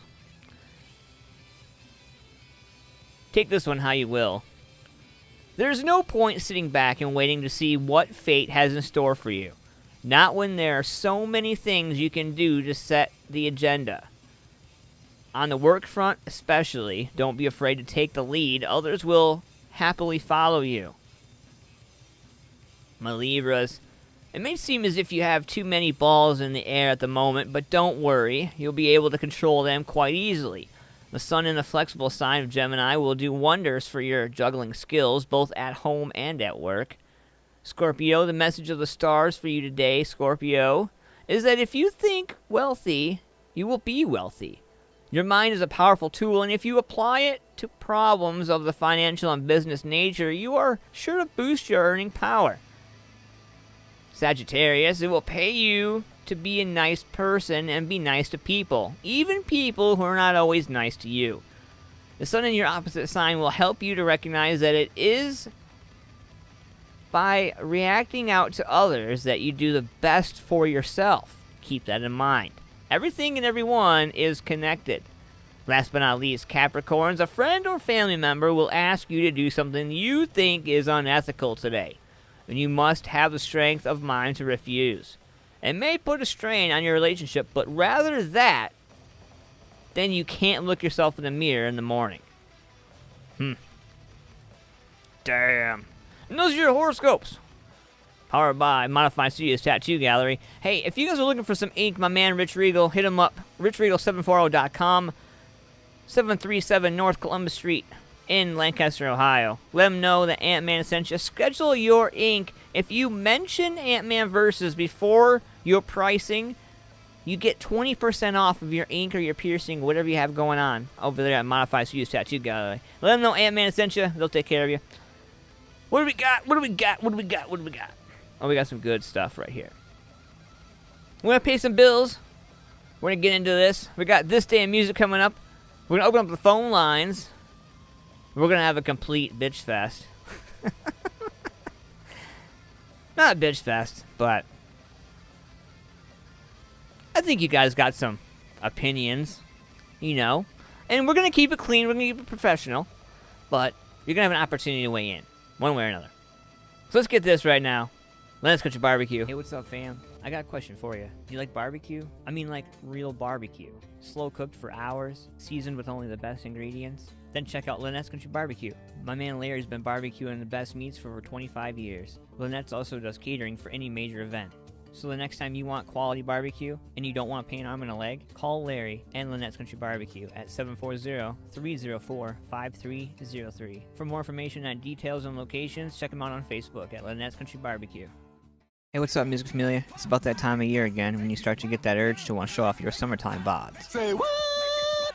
take this one how you will. There's no point sitting back and waiting to see what fate has in store for you. Not when there are so many things you can do to set the agenda. On the work front especially, don't be afraid to take the lead. Others will happily follow you. My Libras, it may seem as if you have too many balls in the air at the moment, but don't worry. You'll be able to control them quite easily. The sun in the flexible sign of Gemini will do wonders for your juggling skills, both at home and at work. Scorpio, the message of the stars for you today, Scorpio, is that if you think wealthy, you will be wealthy. Your mind is a powerful tool, and if you apply it to problems of the financial and business nature, you are sure to boost your earning power. Sagittarius, it will pay you to be a nice person and be nice to people, even people who are not always nice to you. The sun in your opposite sign will help you to recognize that it is by reacting out to others that you do the best for yourself. Keep that in mind. Everything and everyone is connected. Last but not least, Capricorns, a friend or family member will ask you to do something you think is unethical today, and you must have the strength of mind to refuse. It may put a strain on your relationship, but rather that than you can't look yourself in the mirror in the morning. Damn. And those are your horoscopes. Powered by Modified Studios Tattoo Gallery. Hey, if you guys are looking for some ink, my man Rich Regal, hit him up. RichRegal740.com, 737 North Columbus Street in Lancaster, Ohio. Let him know that Ant-Man sent you. Schedule your ink. If you mention Ant-Man Versus before your pricing, you get 20% off of your ink or your piercing, whatever you have going on over there at Modified Studios Tattoo Gallery. Let them know Ant-Man sent you. They'll take care of you. What do we got? What do we got? What do we got? What do we got? Oh, we got some good stuff right here. We're going to pay some bills. We're going to get into this. We got This Day in Music coming up. We're going to open up the phone lines. We're going to have a complete bitch fest. Not a bitch fest, but I think you guys got some opinions, you know. And we're going to keep it clean. We're going to keep it professional. But you're going to have an opportunity to weigh in, one way or another. So let's get this right now. Lynettes Country BBQ. Hey, what's up, fam? I got a question for you. Do you like barbecue? I mean, like real barbecue. Slow cooked for hours, seasoned with only the best ingredients? Then check out Lynettes Country BBQ. My man Larry's been barbecuing the best meats for over 25 years. Lynettes also does catering for any major event. So the next time you want quality barbecue and you don't want to pay an arm and a leg, call Larry and Lynettes Country BBQ at 740-304-5303. For more information on details and locations, check them out on Facebook at Lynettes Country BBQ. Hey, what's up, Music Familia? It's about that time of year again when you start to get that urge to want to show off your summertime bods. Say what?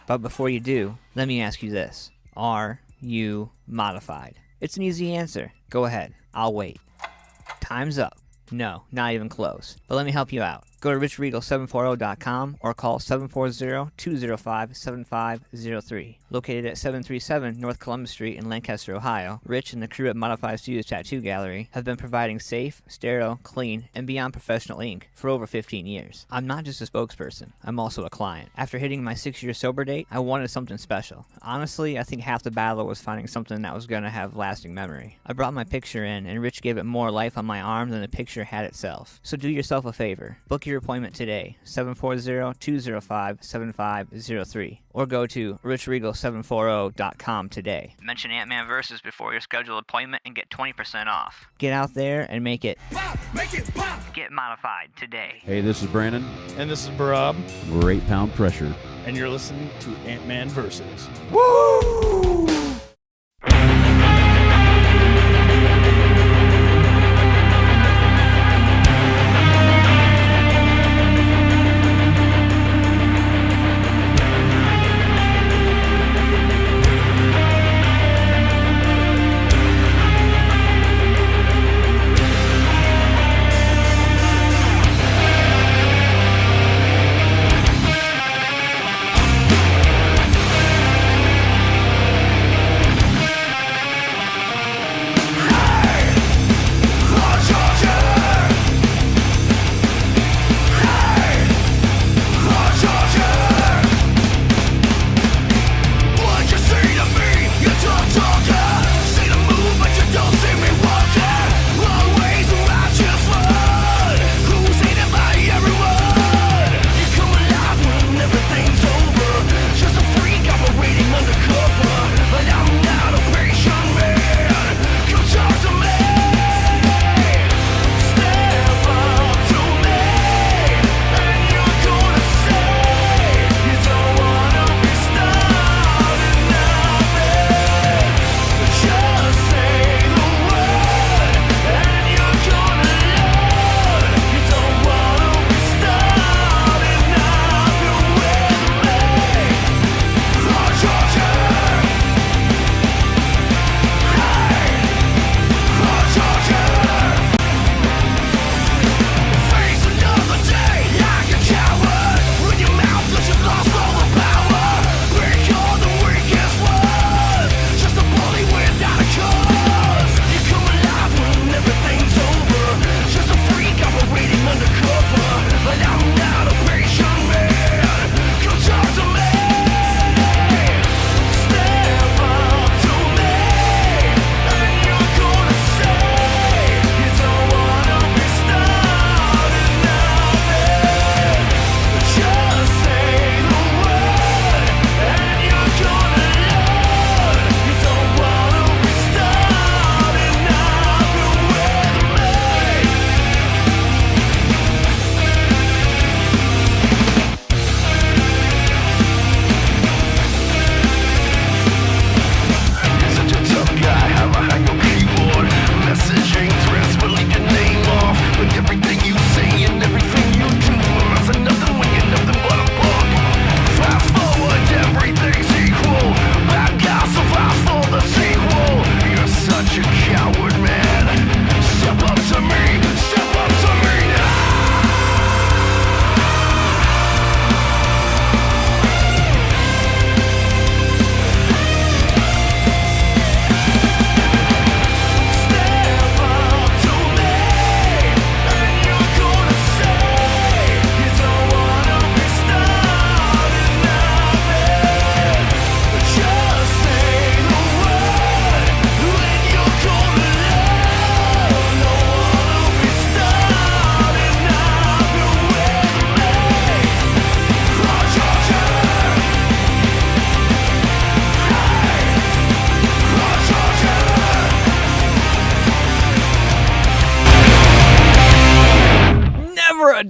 But before you do, let me ask you this. Are you modified? It's an easy answer. Go ahead. I'll wait. Time's up. No, not even close. But let me help you out. Go to richregal740.com or call 740-205-7503. Located at 737 North Columbus Street in Lancaster, Ohio, Rich and the crew at Modified Studios Tattoo Gallery have been providing safe, sterile, clean, and beyond professional ink for over 15 years. I'm not just a spokesperson. I'm also a client. After hitting my 6-year sober date, I wanted something special. Honestly, I think half the battle was finding something that was going to have lasting memory. I brought my picture in, and Rich gave it more life on my arm than the picture had itself. So do yourself a favor. Book your appointment today, 740-205-7503, or go to richregal740.com today. Mention Ant-Man Versus before your scheduled appointment and get 20% off. Get out there and make it pop! Make it pop! Get modified today. Hey, this is Brandon. And this is Barab. We're 8 Pound Pressure. And you're listening to Ant-Man Versus. Woo!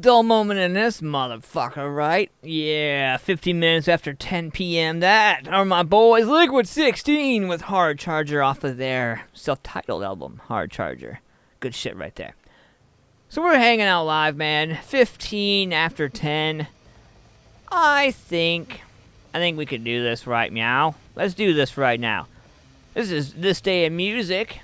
dull moment in this motherfucker, right? Yeah, 15 minutes after 10 p.m. That are my boys Liquid 16 with Hard Charger off of their self-titled album, Hard Charger. Good shit right there. So we're hanging out live, man. 15 after 10. I think we could do this right now. Let's do this right now. This is This Day in Music,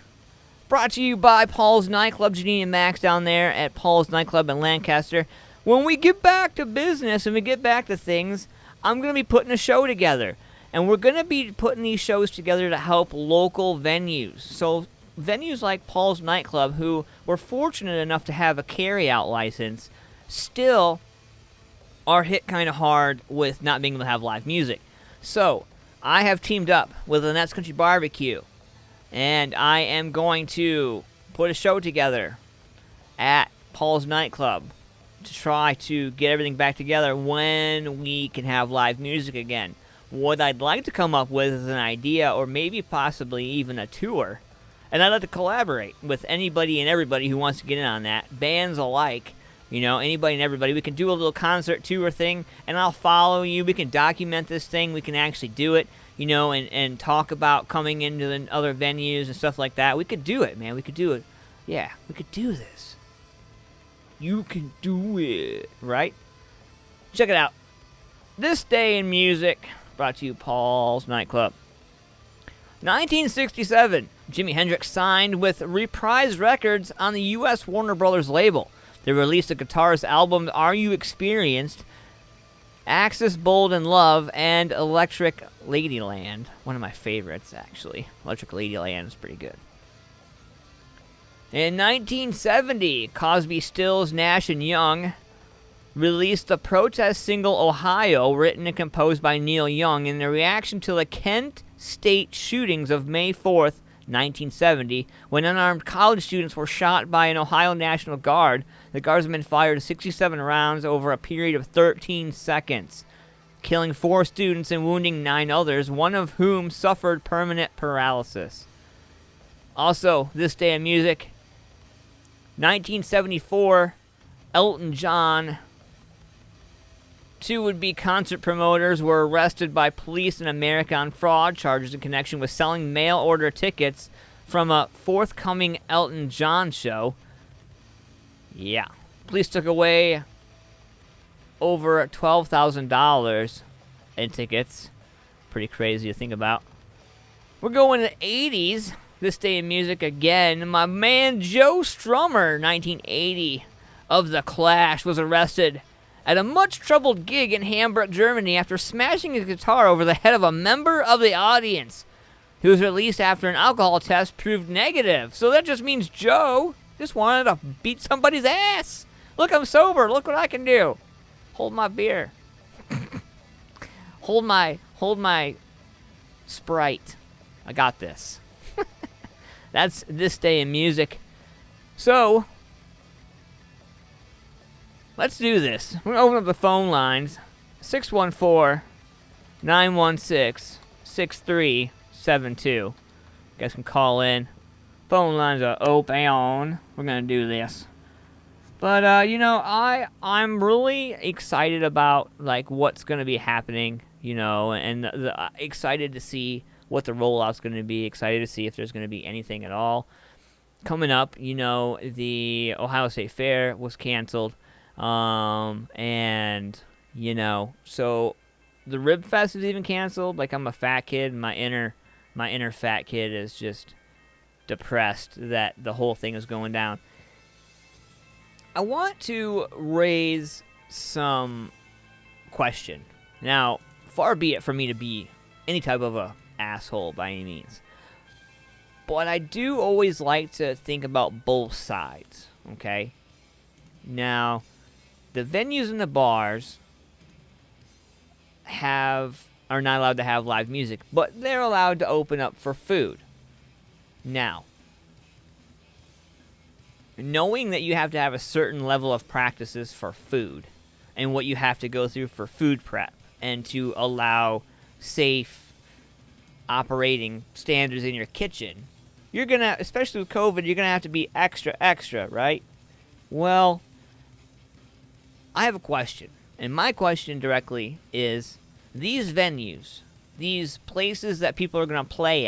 brought to you by Paul's Nightclub, Janine and Max down there at Paul's Nightclub in Lancaster. When we get back to business and we get back to things, I'm going to be putting a show together. And we're going to be putting these shows together to help local venues. So venues like Paul's Nightclub, who were fortunate enough to have a carry-out license, still are hit kind of hard with not being able to have live music. So I have teamed up with Lynettes Country BBQ, and I am going to put a show together at Paul's Nightclub to try to get everything back together when we can have live music again. What I'd like to come up with is an idea, or maybe possibly even a tour, and I'd like to collaborate with anybody and everybody who wants to get in on that, bands alike. You know, anybody and everybody. We can do a little concert tour thing, and I'll follow you. We can document this thing. We can actually do it, you know, and talk about coming into the other venues and stuff like that. We could do it, man. We could do it. Yeah, we could do this. You can do it, right? Check it out. This Day in Music, brought to you Paul's Nightclub. 1967, Jimi Hendrix signed with Reprise Records on the U.S. Warner Brothers label. They released a guitarist album, Are You Experienced?, Axis Bold in Love, and Electric Ladyland. One of my favorites, actually. Electric Ladyland is pretty good. In 1970, Cosby, Stills, Nash & Young released the protest single Ohio, written and composed by Neil Young, in the reaction to the Kent State shootings of May 4th, 1970, when unarmed college students were shot by an Ohio National Guard. The Guardsmen fired 67 rounds over a period of 13 seconds, killing 4 students and wounding 9 others, one of whom suffered permanent paralysis. Also, This Day in Music, 1974, Elton John. 2 would-be concert promoters were arrested by police in America on fraud charges in connection with selling mail-order tickets from a forthcoming Elton John show. Yeah. Police took away over $12,000 in tickets. Pretty crazy to think about. We're going to the 80s. This Day in Music again. My man Joe Strummer, 1980, of The Clash, was arrested at a much-troubled gig in Hamburg, Germany, after smashing his guitar over the head of a member of the audience. He was released after an alcohol test proved negative. So that just means Joe just wanted to beat somebody's ass. Look, I'm sober. Look what I can do. Hold my beer. hold my Sprite. I got this. That's This Day in Music. So let's do this. We're going to open up the phone lines. 614-916-6372. You guys can call in. Phone lines are open. We're going to do this. But, you know, I'm really excited about, like, what's going to be happening, you know, and excited to see what the rollout's going to be. Excited to see if there's going to be anything at all. Coming up, you know, the Ohio State Fair was canceled. And, you know, so the Rib Fest is even canceled. Like, I'm a fat kid, and my inner fat kid is just depressed that the whole thing is going down. I want to raise some question. Now, far be it from me to be any type of a asshole by any means, but I do always like to think about both sides, okay? Now, the venues and the bars are not allowed to have live music, but they're allowed to open up for food. Now, knowing that you have to have a certain level of practices for food and what you have to go through for food prep and to allow safe operating standards in your kitchen, you're going to, especially with COVID, you're going to have to be extra, right? Well, I have a question. And my question directly is, these venues, these places that people are going to play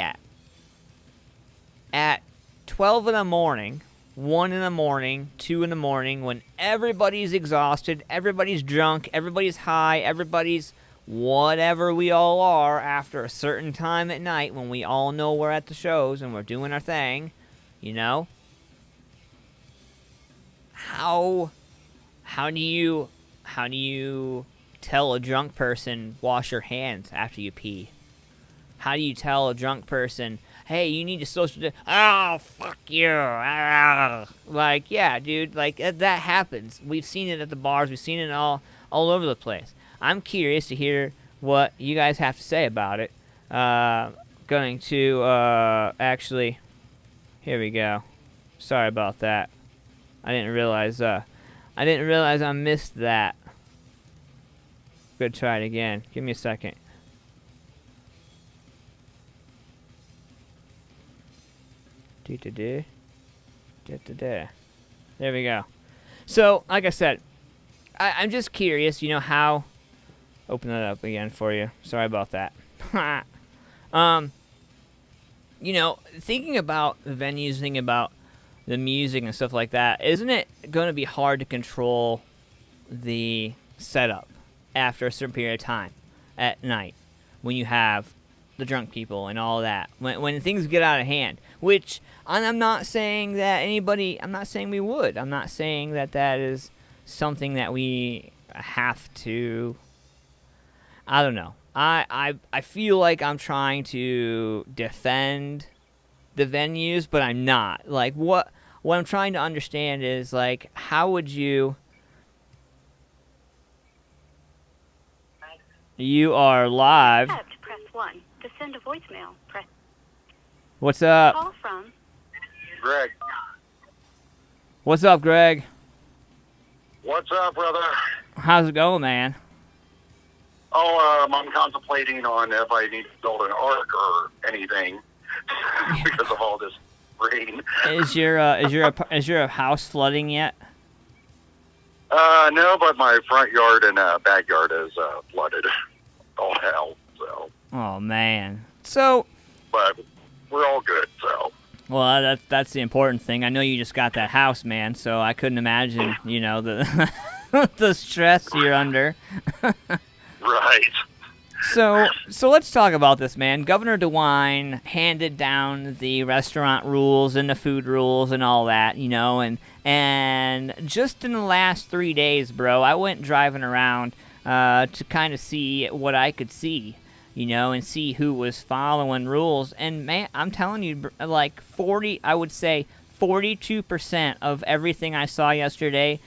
at 12 in the morning, 1 in the morning, 2 in the morning, when everybody's exhausted, everybody's drunk, everybody's high, everybody's whatever we all are after a certain time at night when we all know we're at the shows and we're doing our thing, you know? How do you tell a drunk person wash your hands after you pee? How do you tell a drunk person, hey, you need to social oh, fuck you. Like, yeah, dude, like, that happens. We've seen it at the bars. We've seen it all over the place. I'm curious to hear what you guys have to say about it. Going to, actually, here we go. Sorry about that. I didn't realize I missed that. Good, try it again. Give me a second. There we go. So, like I said, I'm just curious, you know, how... Open that up again for you. Sorry about that. You know, thinking about the venues, thinking about the music and stuff like that, isn't it going to be hard to control the setup after a certain period of time at night when you have the drunk people and all that, when things get out of hand? Which, I'm not saying that I'm not saying we would. I'm not saying that is something that we have to... I don't know. I feel like I'm trying to defend the venues, but I'm not. Like, what I'm trying to understand is, like, how would you... You are live. Press 1. To send a voicemail, press... What's up? Call from... Greg. What's up, Greg? What's up, brother? How's it going, man? Oh, I'm contemplating on if I need to build an ark or anything because of all this rain. Is your house flooding yet? No, but my front yard and backyard is flooded. All hell. So. Oh man. So. But we're all good. So. Well, that's the important thing. I know you just got that house, man. So I couldn't imagine, you know, the the stress you're under. Right. So let's talk about this, man. Governor DeWine handed down the restaurant rules and the food rules and all that, you know, and just in the last 3 days, bro, I went driving around to kind of see what I could see, you know, and see who was following rules. And man, I'm telling you, like 42% of everything I saw yesterday.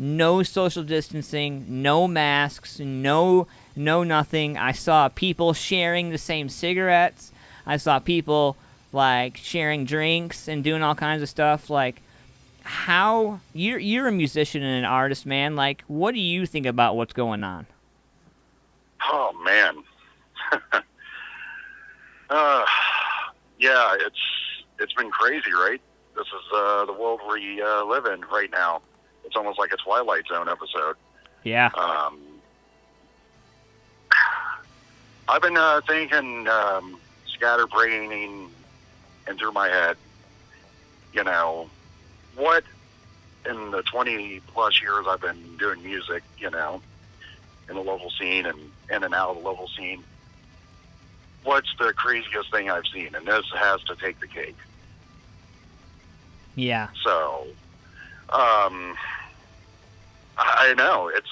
No social distancing, no masks, no nothing. I saw people sharing the same cigarettes. I saw people, like, sharing drinks and doing all kinds of stuff. Like, how... You're a musician and an artist, man. Like, what do you think about what's going on? Oh, man. Yeah, it's been crazy, right? This is the world we live in right now. It's almost like a Twilight Zone episode. Yeah. I've been thinking, scatterbraining in through my head, you know, what in the 20-plus years I've been doing music, you know, in the local scene and in and out of the local scene, what's the craziest thing I've seen? And this has to take the cake. Yeah. So... I know it's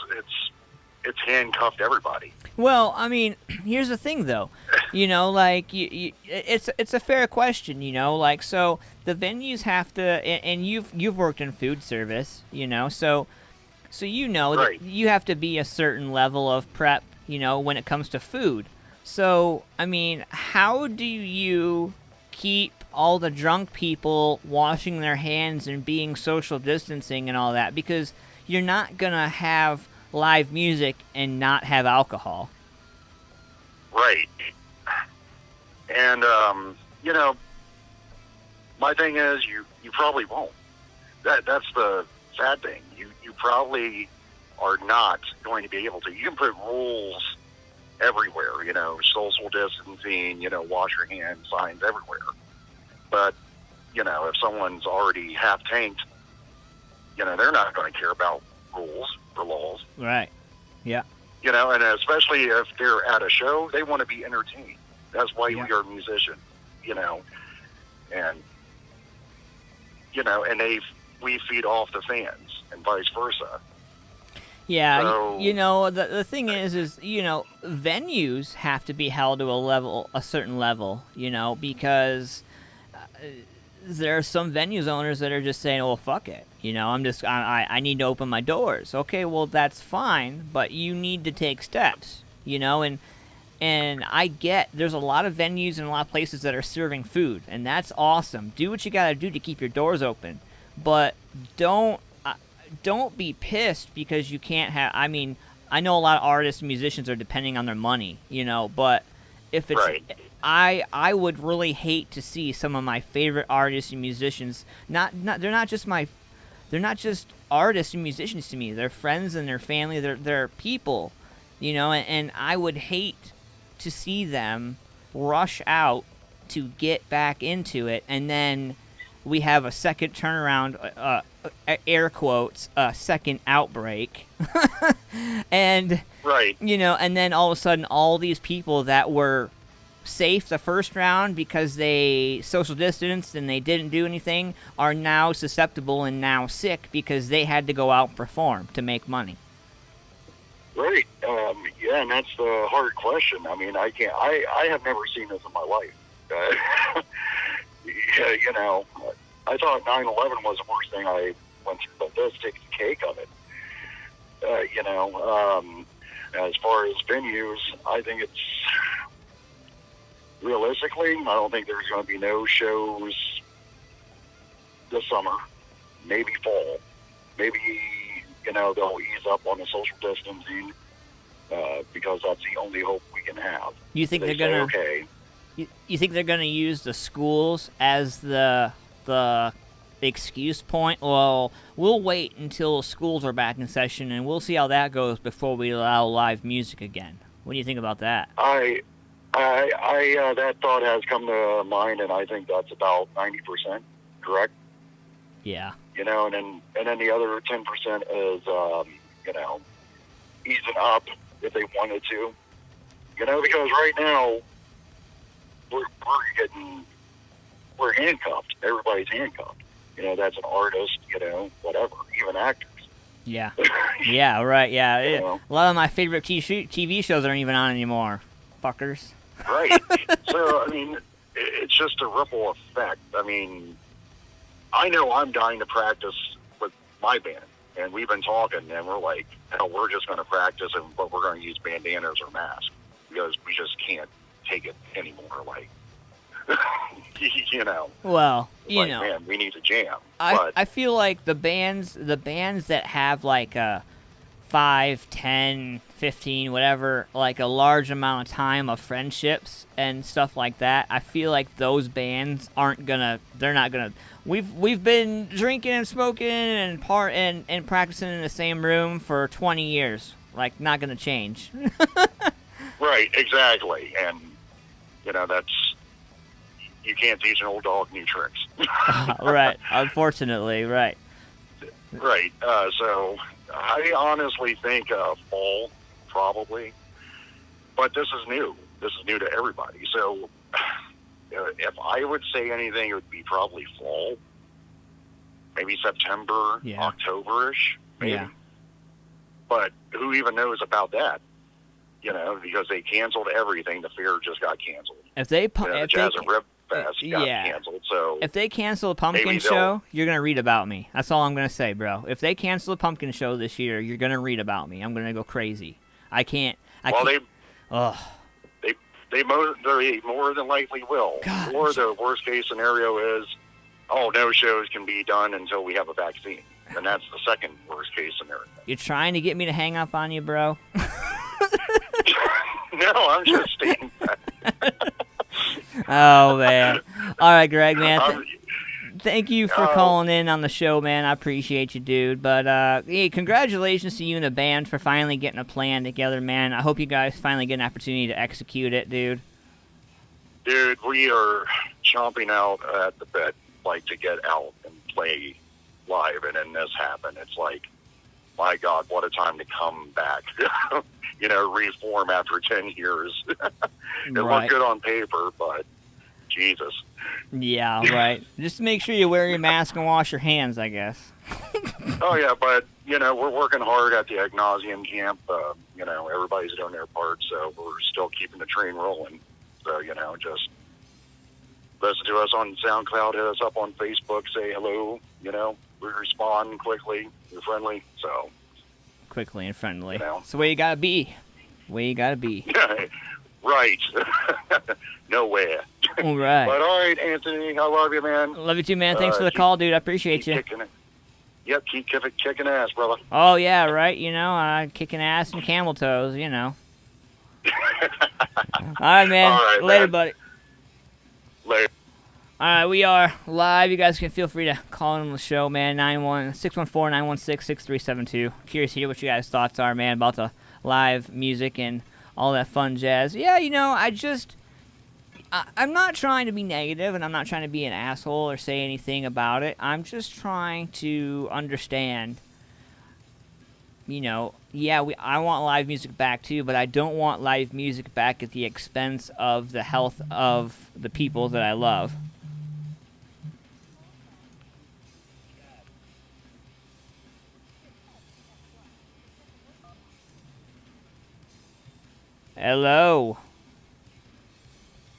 handcuffed everybody. Well, I mean, here's the thing, though. You know, like it's a fair question. You know, like so the venues have to, and you've worked in food service. You know, so you know right. that you have to be a certain level of prep. You know, when it comes to food. So I mean, how do you keep all the drunk people washing their hands and being social distancing and all that? Because you're not going to have live music and not have alcohol. Right. And, you know, my thing is you probably won't. That's the sad thing. You probably are not going to be able to. You can put rules everywhere, you know, social distancing, you know, wash your hands, signs everywhere. But, you know, if someone's already half tanked, you know, they're not going to care about rules or laws. Right. Yeah. You know, and especially if they're at a show, they want to be entertained. That's why we are musicians, you know. And, you know, and we feed off the fans and vice versa. Yeah, so, you know, the thing is, you know, venues have to be held to a certain level, you know, because there are some venues owners that are just saying, well, fuck it. You know, I need to open my doors. Okay, well, that's fine, but you need to take steps, you know, and I get there's a lot of venues and a lot of places that are serving food, and that's awesome. Do what you got to do to keep your doors open, but don't be pissed because you can't have. I mean, I know a lot of artists and musicians are depending on their money, you know, but if it's right. I would really hate to see some of my favorite artists and musicians they're not just artists and musicians to me. They're friends and their family. They're people, you know, and I would hate to see them rush out to get back into it, and then we have a second turnaround, air quotes, second outbreak. And, right. you know, and then all of a sudden all these people that were safe the first round because they social distanced and they didn't do anything are now susceptible and now sick because they had to go out and perform to make money. Right. Yeah, and that's the hard question. I mean, I have never seen this in my life. Yeah, you know, I thought 9/11 was the worst thing I went through, but this takes the cake of it. You know, as far as venues, I think it's realistically, I don't think there's going to be no shows this summer, maybe fall. Maybe, you know, they'll ease up on the social distancing because that's the only hope we can have. You think they're gonna? Okay. You think they're gonna use the schools as the excuse point? Well, we'll wait until schools are back in session and we'll see how that goes before we allow live music again. What do you think about that? I that thought has come to mind, and I think that's about 90% correct. Yeah. You know, and then the other 10% is, you know, easing up if they wanted to. You know, because right now we're handcuffed. Everybody's handcuffed. You know, that's an artist. You know, whatever, even actors. Yeah. Yeah. Right. Yeah. You know? A lot of my favorite TV shows aren't even on anymore. Fuckers. Right. So, I mean, it's just a ripple effect. I mean, I know I'm dying to practice with my band, and we've been talking, and we're like, hell, we're just going to practice, but we're going to use bandanas or masks because we just can't take it anymore. Like, you know. Well, you like, know, man, we need to jam. I feel like the bands that have like a 5, 10, 15, whatever, like a large amount of time of friendships and stuff like that, I feel like those bands they're not gonna. We've been drinking and smoking and practicing in the same room for 20 years. Like, not gonna change. Right, exactly, and you know you can't teach an old dog new tricks. Right, unfortunately, right. Right, so I honestly think fall, probably. But this is new. This is new to everybody. So if I would say anything, it would be probably fall. Maybe September, October-ish, maybe. Yeah. But who even knows about that? You know, because they canceled everything. The fair just got canceled. If they the Jazz and Rib Fest got canceled. So if they cancel a pumpkin show, you're gonna read about me. That's all I'm gonna say, bro. If they cancel a pumpkin show this year, you're gonna read about me. I'm gonna go crazy. I can't. They more than likely will. God. Or the worst case scenario is, no shows can be done until we have a vaccine. And that's the second worst case scenario. You're trying to get me to hang up on you, bro? No, I'm just stating that. Oh, man. All right, Greg, man. thank you for calling in on the show, man. I appreciate you, dude. But hey, congratulations to you and the band for finally getting a plan together, man. I hope you guys finally get an opportunity to execute it, dude. Dude, we are chomping out at the bit, like, to get out and play live, and then this happened. It's like, my God, what a time to come back. Reform after 10 years. It looked good on paper, but Jesus. Yeah, right. Just make sure you wear your mask and wash your hands, I guess. Oh, yeah, but, we're working hard at the Ad Nauseam camp. Everybody's doing their part, so we're still keeping the train rolling. So, just listen to us on SoundCloud, hit us up on Facebook, say hello, we respond quickly, we're friendly, so. Quickly and friendly. That's the way you gotta be. Right. Nowhere. All right. But all right, Anthony, I love you, man. Love you too, man. Thanks for the call, dude. I appreciate you. Yep, keep kicking ass, brother. Oh, yeah, right. Kicking ass and camel toes, All right, man. All right, Later, man. buddy. Later. All right, we are live. You guys can feel free to call in on the show, man. 614-916-6372. Curious to hear what you guys' thoughts are, man, about the live music and all that fun jazz. Yeah, I'm not trying to be negative, and I'm not trying to be an asshole or say anything about it. I'm just trying to understand, I want live music back too, but I don't want live music back at the expense of the health of the people that I love. Hello.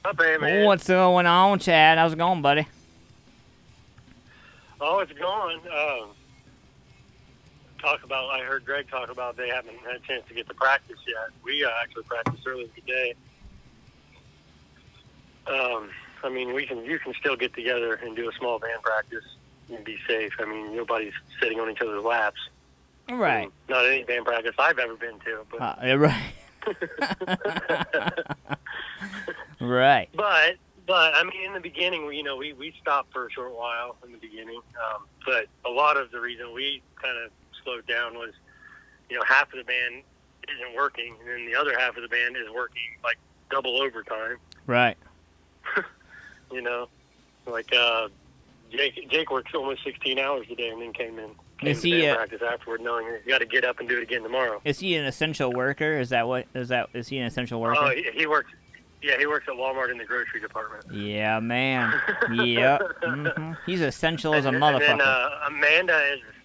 Up, hey, man. What's going on, Chad? How's it going, buddy? Oh, it's going. I heard Greg talk about they haven't had a chance to get to practice yet. We actually practiced earlier today. You can still get together and do a small band practice and be safe. Nobody's sitting on each other's laps. Right. Not any band practice I've ever been to. But. Right. Right. But in the beginning, we stopped for a short while in the beginning. But a lot of the reason we kind of slowed down was, half of the band isn't working, and then the other half of the band is working like double overtime. Right. Jake works almost 16 hours a day, and then came to band practice afterward, knowing he's got to get up and do it again tomorrow. Is he an essential worker? Is he an essential worker? Oh, he works. Yeah, he works at Walmart in the grocery department. Yeah, man. Yep. Mm-hmm. He's essential as a motherfucker. And then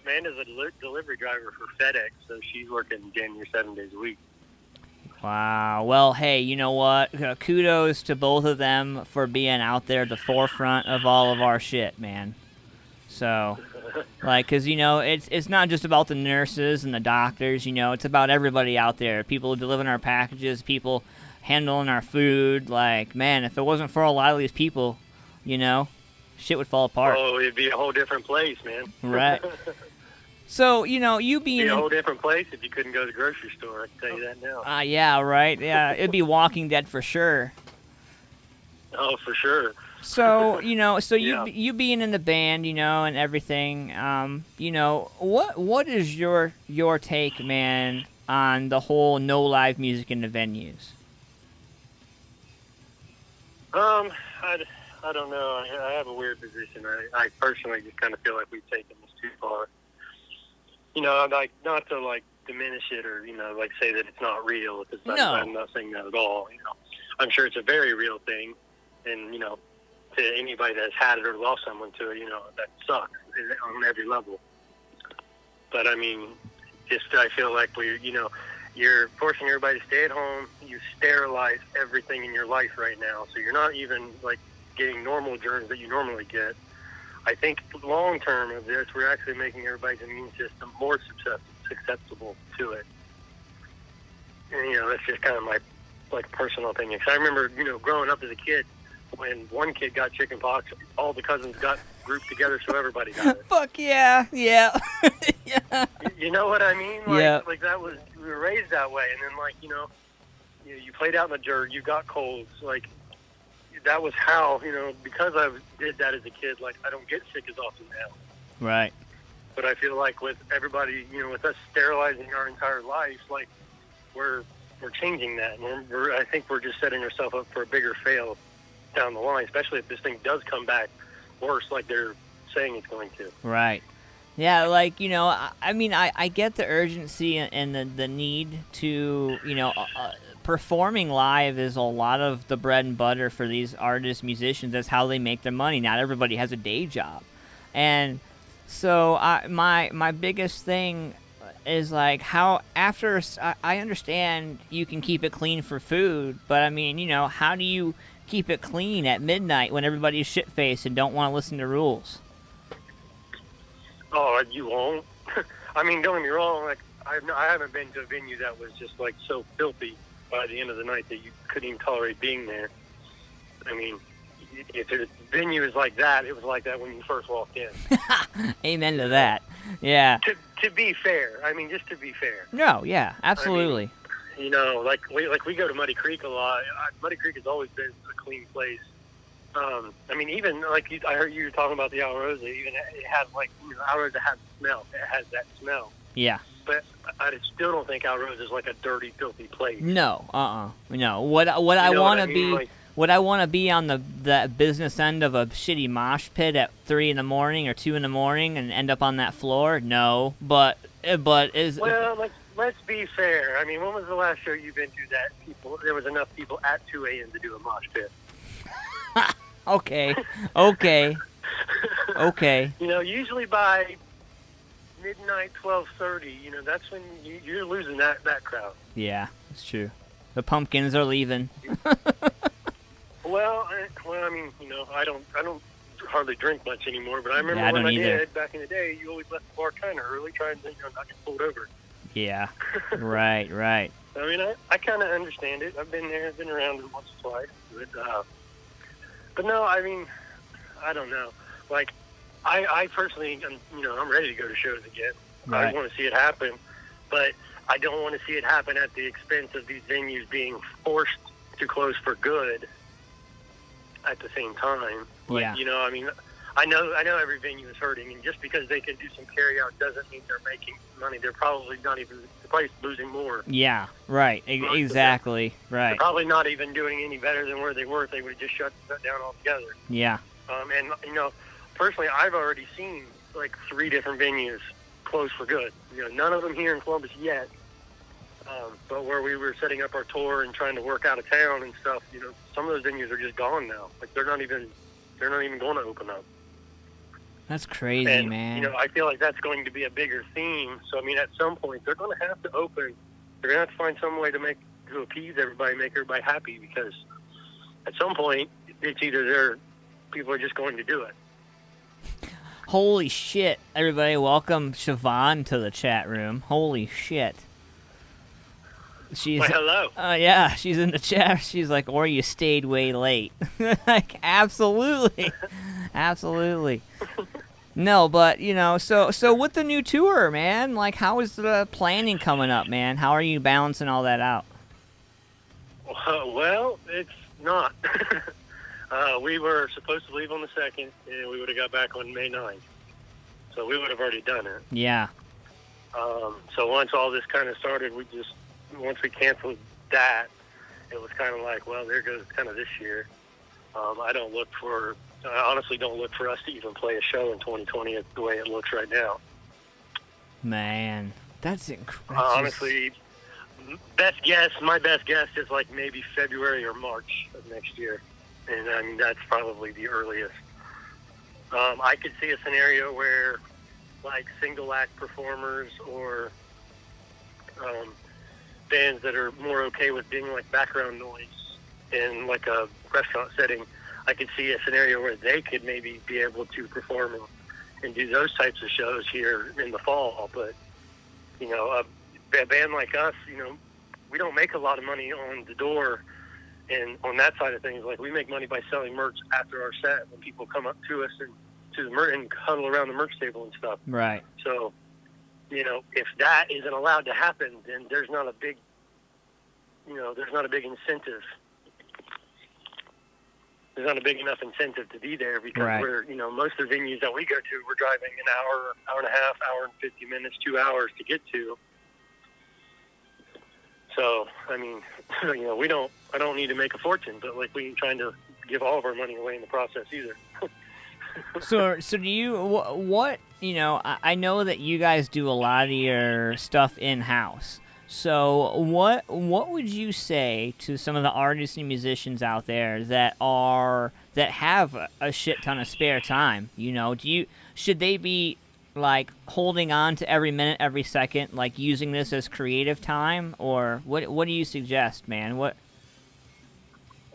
Amanda's a delivery driver for FedEx, so she's working damn near 7 days a week. Wow. Well, hey, you know what? Kudos to both of them for being out there at the forefront of all of our shit, man. So, because, it's not just about the nurses and the doctors, it's about everybody out there. People delivering our packages, people handling our food. Man, if it wasn't for a lot of these people, shit would fall apart. Oh, it'd be a whole different place, man. Right. So, you being... It'd be a whole different place if you couldn't go to the grocery store, I can tell you that now. Yeah, right. Yeah, it'd be Walking Dead for sure. Oh, for sure. So, Yeah. you being in the band, and everything, what is your take, man, on the whole no live music in the venues? I don't know. I have a weird position. I personally just kind of feel like we've taken this too far. Not to diminish it or say that it's not real. I'm not saying that at all. I'm sure it's a very real thing, and to anybody that's had it or lost someone to it, that sucks on every level. But I feel like you're forcing everybody to stay at home. You sterilize everything in your life right now, so you're not even getting normal germs that you normally get. I think long term of this, we're actually making everybody's immune system more susceptible to it. And, that's just kind of my personal opinion. Because I remember, growing up as a kid, when one kid got chicken pox, all the cousins got grouped together so everybody got it. Fuck yeah, yeah. Yeah. You know what I mean? Yeah. That was, we were raised that way, and then you played out in the dirt, you got colds, that was how, because I did that as a kid, like, I don't get sick as often now. Right. But I feel like with everybody, with us sterilizing our entire life, like, we're changing that. And I think we're just setting ourselves up for a bigger fail down the line, especially if this thing does come back worse like they're saying it's going to. Right. Yeah, like, I get the urgency and the need to, performing live is a lot of the bread and butter for these artists, musicians. That's how they make their money. Not everybody has a day job. And so my biggest thing is, like, how after I understand you can keep it clean for food, but, I mean, how do you keep it clean at midnight when everybody's shit-faced and don't want to listen to rules? Oh, you won't. I mean, don't get me wrong. Like, I haven't been to a venue that was just, like, so filthy by the end of the night that you couldn't even tolerate being there. I mean, if the venue is like that, it was like that when you first walked in. Amen to that. Yeah. To be fair. I mean, just to be fair. No, yeah, absolutely. I mean, like we go to Muddy Creek a lot. Muddy Creek has always been a clean place. I mean, even like I heard you were talking about the Alrosa. Even it has like Alrosa has smell. It has that smell. Yeah. But I still don't think Alrosa is like a dirty, filthy place. No. No. What I want to be. Like, would I want to be on the business end of a shitty mosh pit at 3 in the morning or 2 in the morning and end up on that floor? No. But is. Well, let's be fair. I mean, when was the last show you've been to that there was enough people at 2 a.m. to do a mosh pit? Okay. Usually by midnight, 12:30, that's when you're losing that crowd. Yeah, it's true. The pumpkins are leaving. Well, I mean, I don't hardly drink much anymore, but I remember when I did back in the day, you always left the bar kind of early, trying to not get pulled over. Yeah. Right. I mean, I kind of understand it. I've been there, I've been around it once or twice, but no, I mean, I don't know. Like, I personally, I'm ready to go to shows again. Right. I want to see it happen, but I don't want to see it happen at the expense of these venues being forced to close for good at the same time. Yeah. I mean, I know every venue is hurting, and just because they can do some carry-out doesn't mean they're making money. They're probably losing more. Yeah, right, exactly, right. They're probably not even doing any better than where they were if they would have just shut down altogether. Yeah. And, personally, I've already seen, like, 3 different venues close for good. None of them here in Columbus yet. But where we were setting up our tour and trying to work out of town and stuff, some of those venues are just gone now. Like, they're not even going to open up. That's crazy, and, man. I feel like that's going to be a bigger theme. So, I mean, at some point, they're going to have to open. They're going to have to find some way to appease everybody, make everybody happy, because at some point, it's either people are just going to do it. Holy shit, everybody, welcome Siobhan to the chat room. Holy shit. She's hello. Yeah, she's in the chat. She's like, or you stayed way late. Like, absolutely. Absolutely. No, but, so with the new tour, man, like, how is the planning coming up, man? How are you balancing all that out? Well, it's not. We were supposed to leave on the 2nd, and we would have got back on May 9th. So we would have already done it. Yeah. So once all this kind of started, once we canceled that, it was kind of like, well, there goes kind of this year. I honestly don't look for us to even play a show in 2020 the way it looks right now. Man, that's incredible. Honestly, my best guess is like maybe February or March of next year. And I mean, that's probably the earliest. I could see a scenario where, like, single act performers or bands that are more okay with being like background noise in like a restaurant setting, I could see a scenario where they could maybe be able to perform and do those types of shows here in the fall. But, a band like us, we don't make a lot of money on the door. And on that side of things, like, we make money by selling merch after our set when people come up to us and huddle around the merch table and stuff. Right. So, if that isn't allowed to happen, then there's not a big incentive. there's not a big enough incentive to be there because Right. we're, you know, most of the venues that we go to, we're driving an hour, hour and a half, hour and 50 minutes, 2 hours to get to. So, I mean, you know, I don't need to make a fortune, but like we ain't trying to give all of our money away in the process either. So do you, what, you know, I know that you guys do a lot of your stuff in-house. So what would you say to some of the artists and musicians out there that have a shit ton of spare time? You know, should they be like holding on to every minute, every second, like using this as creative time, or what do you suggest, man? What?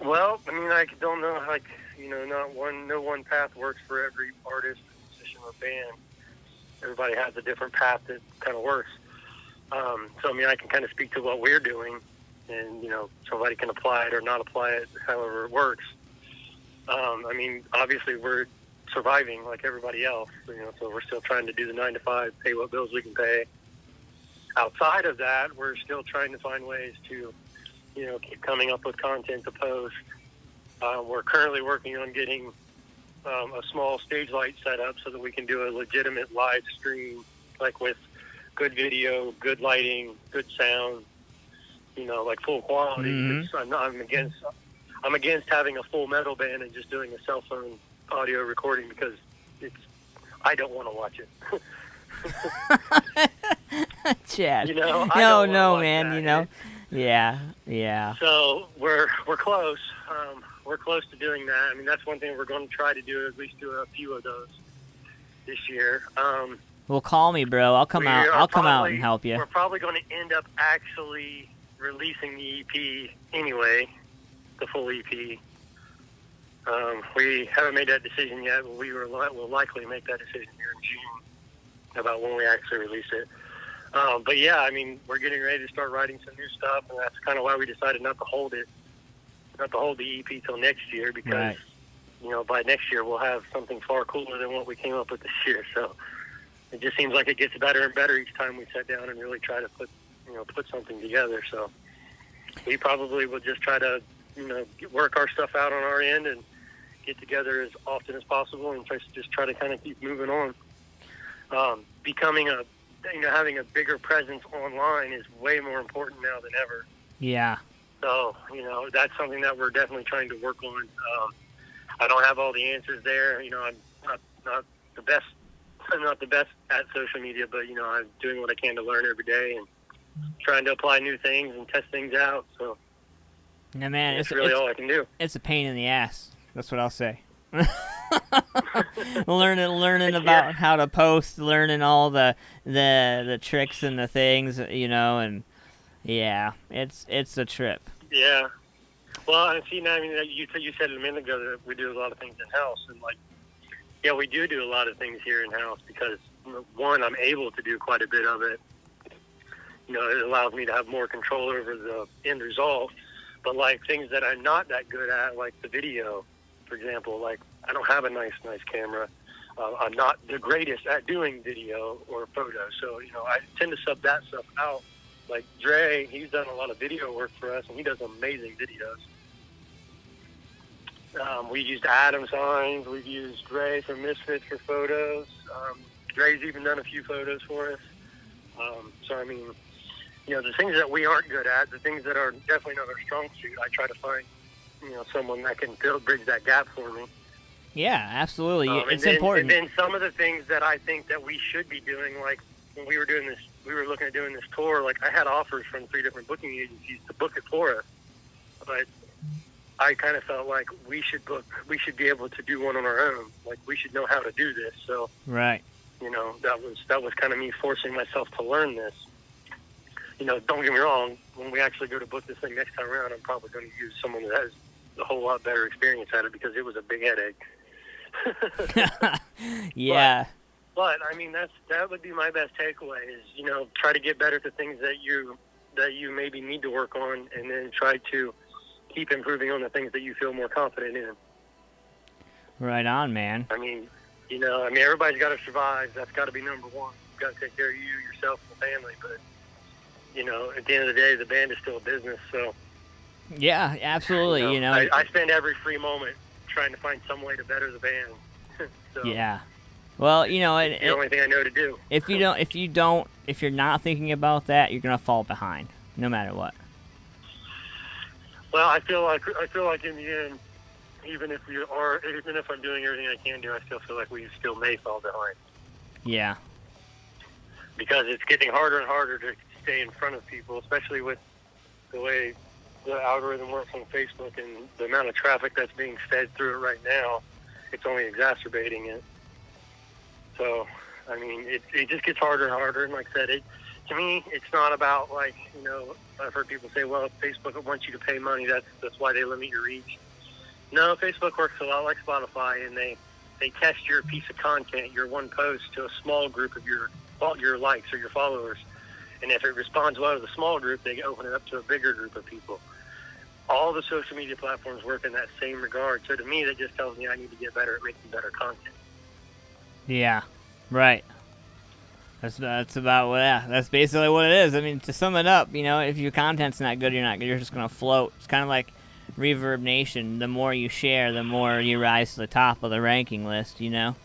Well, I mean, I don't know, like, you know, no one path works for every artist, musician, or band. Everybody has a different path that kind of works. So, I mean, I can kind of speak to what we're doing, and, you know, somebody can apply it or not apply it, however it works. I mean, obviously, we're surviving like everybody else, you know, so we're still trying to do the 9 to 5, pay what bills we can pay. Outside of that, we're still trying to find ways to, you know, keep coming up with content to post. We're currently working on getting a small stage light set up so that we can do a legitimate live stream, like with good video, good lighting, good sound, you know, like full quality. Mm-hmm. I'm against having a full metal band and just doing a cell phone audio recording because I don't want to watch it. Chad. You know, no, man. That. You know, yeah. So we're close. We're close to doing that. I mean, that's one thing we're going to try to do. At least do a few of those this year. Well, call me, bro. I'll come out. I'll come out and help you. We're probably going to end up actually releasing the EP anyway, the full EP. We haven't made that decision yet, but we'll likely make that decision here in June about when we actually release it. But yeah, I mean, we're getting ready to start writing some new stuff, and that's kind of why we decided not to hold the EP till next year, because right. You know, by next year we'll have something far cooler than what we came up with this year. So it just seems like it gets better and better each time we sit down and really try to put something together. So we probably will just try to, you know, work our stuff out on our end and get together as often as possible and just try to kind of keep moving on. Having a bigger presence online is way more important now than ever. Yeah. So, you know, that's something that we're definitely trying to work on. I don't have all the answers there. You know, I'm not the best. I'm not the best at social media, but, you know, I'm doing what I can to learn every day and trying to apply new things and test things out. So, no, man, it's really all I can do. It's a pain in the ass. That's what I'll say. learning about how to post, learning all the tricks and the things, you know, and yeah, it's a trip. Yeah. Well, and see, now, I mean, you said a minute ago that we do a lot of things in-house, and like, yeah, we do a lot of things here in-house because, one, I'm able to do quite a bit of it. You know, it allows me to have more control over the end result. But like things that I'm not that good at, like the video, for example, like I don't have a nice camera. I'm not the greatest at doing video or photo. So, you know, I tend to sub that stuff out. Like Dre, he's done a lot of video work for us, and he does amazing videos. We used Adam Signs. We've used Dre from Misfits for photos. Dre's even done a few photos for us. So, I mean, you know, the things that we aren't good at, the things that are definitely not our strong suit, I try to find, you know, someone that can bridge that gap for me. Yeah, absolutely. It's and then, important. And then some of the things that I think that we should be doing, like when we were looking at doing this tour, like I had offers from 3 different booking agencies to book it for us. But I kind of felt like we should be able to do one on our own. Like we should know how to do this. So, right. You know, that was kind of me forcing myself to learn this. You know, don't get me wrong, when we actually go to book this thing next time around, I'm probably going to use someone that has a whole lot better experience at it because it was a big headache. Yeah. But I mean, that would be my best takeaway is, you know, try to get better at the things that you maybe need to work on, and then try to keep improving on the things that you feel more confident in. Right on, man. I mean, you know, everybody's got to survive. That's got to be number one. You've got to take care of you, yourself, and the family. But, you know, at the end of the day, the band is still a business. So, yeah, absolutely. You know, I spend every free moment trying to find some way to better the band. So, Yeah. Well, you know, it's the only thing I know to do. If you're not thinking about that, you're gonna fall behind, no matter what. Well, I feel like in the end, even if I'm doing everything I can do, I still feel like we still may fall behind. Yeah. Because it's getting harder and harder to stay in front of people, especially with the way the algorithm works on Facebook and the amount of traffic that's being fed through it right now. It's only exacerbating it. So, I mean, it just gets harder and harder. And like I said, to me, it's not about, like, you know, I've heard people say, well, if Facebook wants you to pay money, that's why they limit your reach. No, Facebook works a lot like Spotify, and they test your piece of content, your one post, to a small group of your likes or your followers. And if it responds well to the small group, they open it up to a bigger group of people. All the social media platforms work in that same regard. So to me, that just tells me I need to get better at making better content. Yeah, right. That's about what. Yeah, that's basically what it is. I mean, to sum it up, you know, if your content's not good, you're just gonna float. It's kind of like Reverb Nation. The more you share, the more you rise to the top of the ranking list. You know.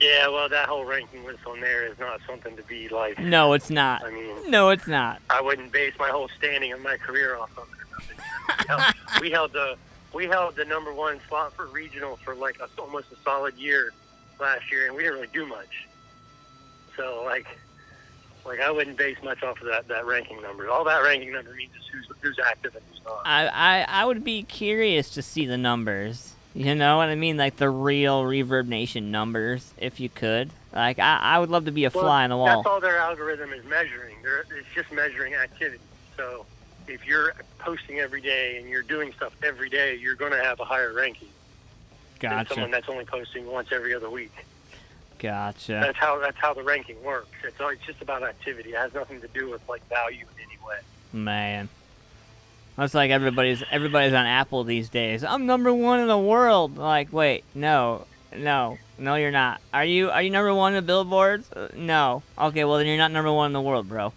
Yeah, well, that whole ranking list on there is not something to be like. No, it's not. I mean, no, it's not. I wouldn't base my whole standing of my career off of it. We held the #1 slot for regional for like almost a solid year last year, and we didn't really do much. So like I wouldn't base much off of that ranking number. All that ranking number means is who's active and who's not. I would be curious to see the numbers. You know what I mean? Like the real Reverb Nation numbers, if you could. Like I would love to be a fly on the wall. That's all their algorithm is measuring. It's just measuring activity. So if you're posting every day and you're doing stuff every day, you're going to have a higher ranking than someone that's only posting once every other week. Gotcha. That's how the ranking works. It's just about activity. It has nothing to do with like value in any way. Man, that's like everybody's on Apple these days. I'm #1 in the world. Like, wait, no, you're not. Are you #1 in the billboards? No. Okay, well then you're not #1 in the world, bro.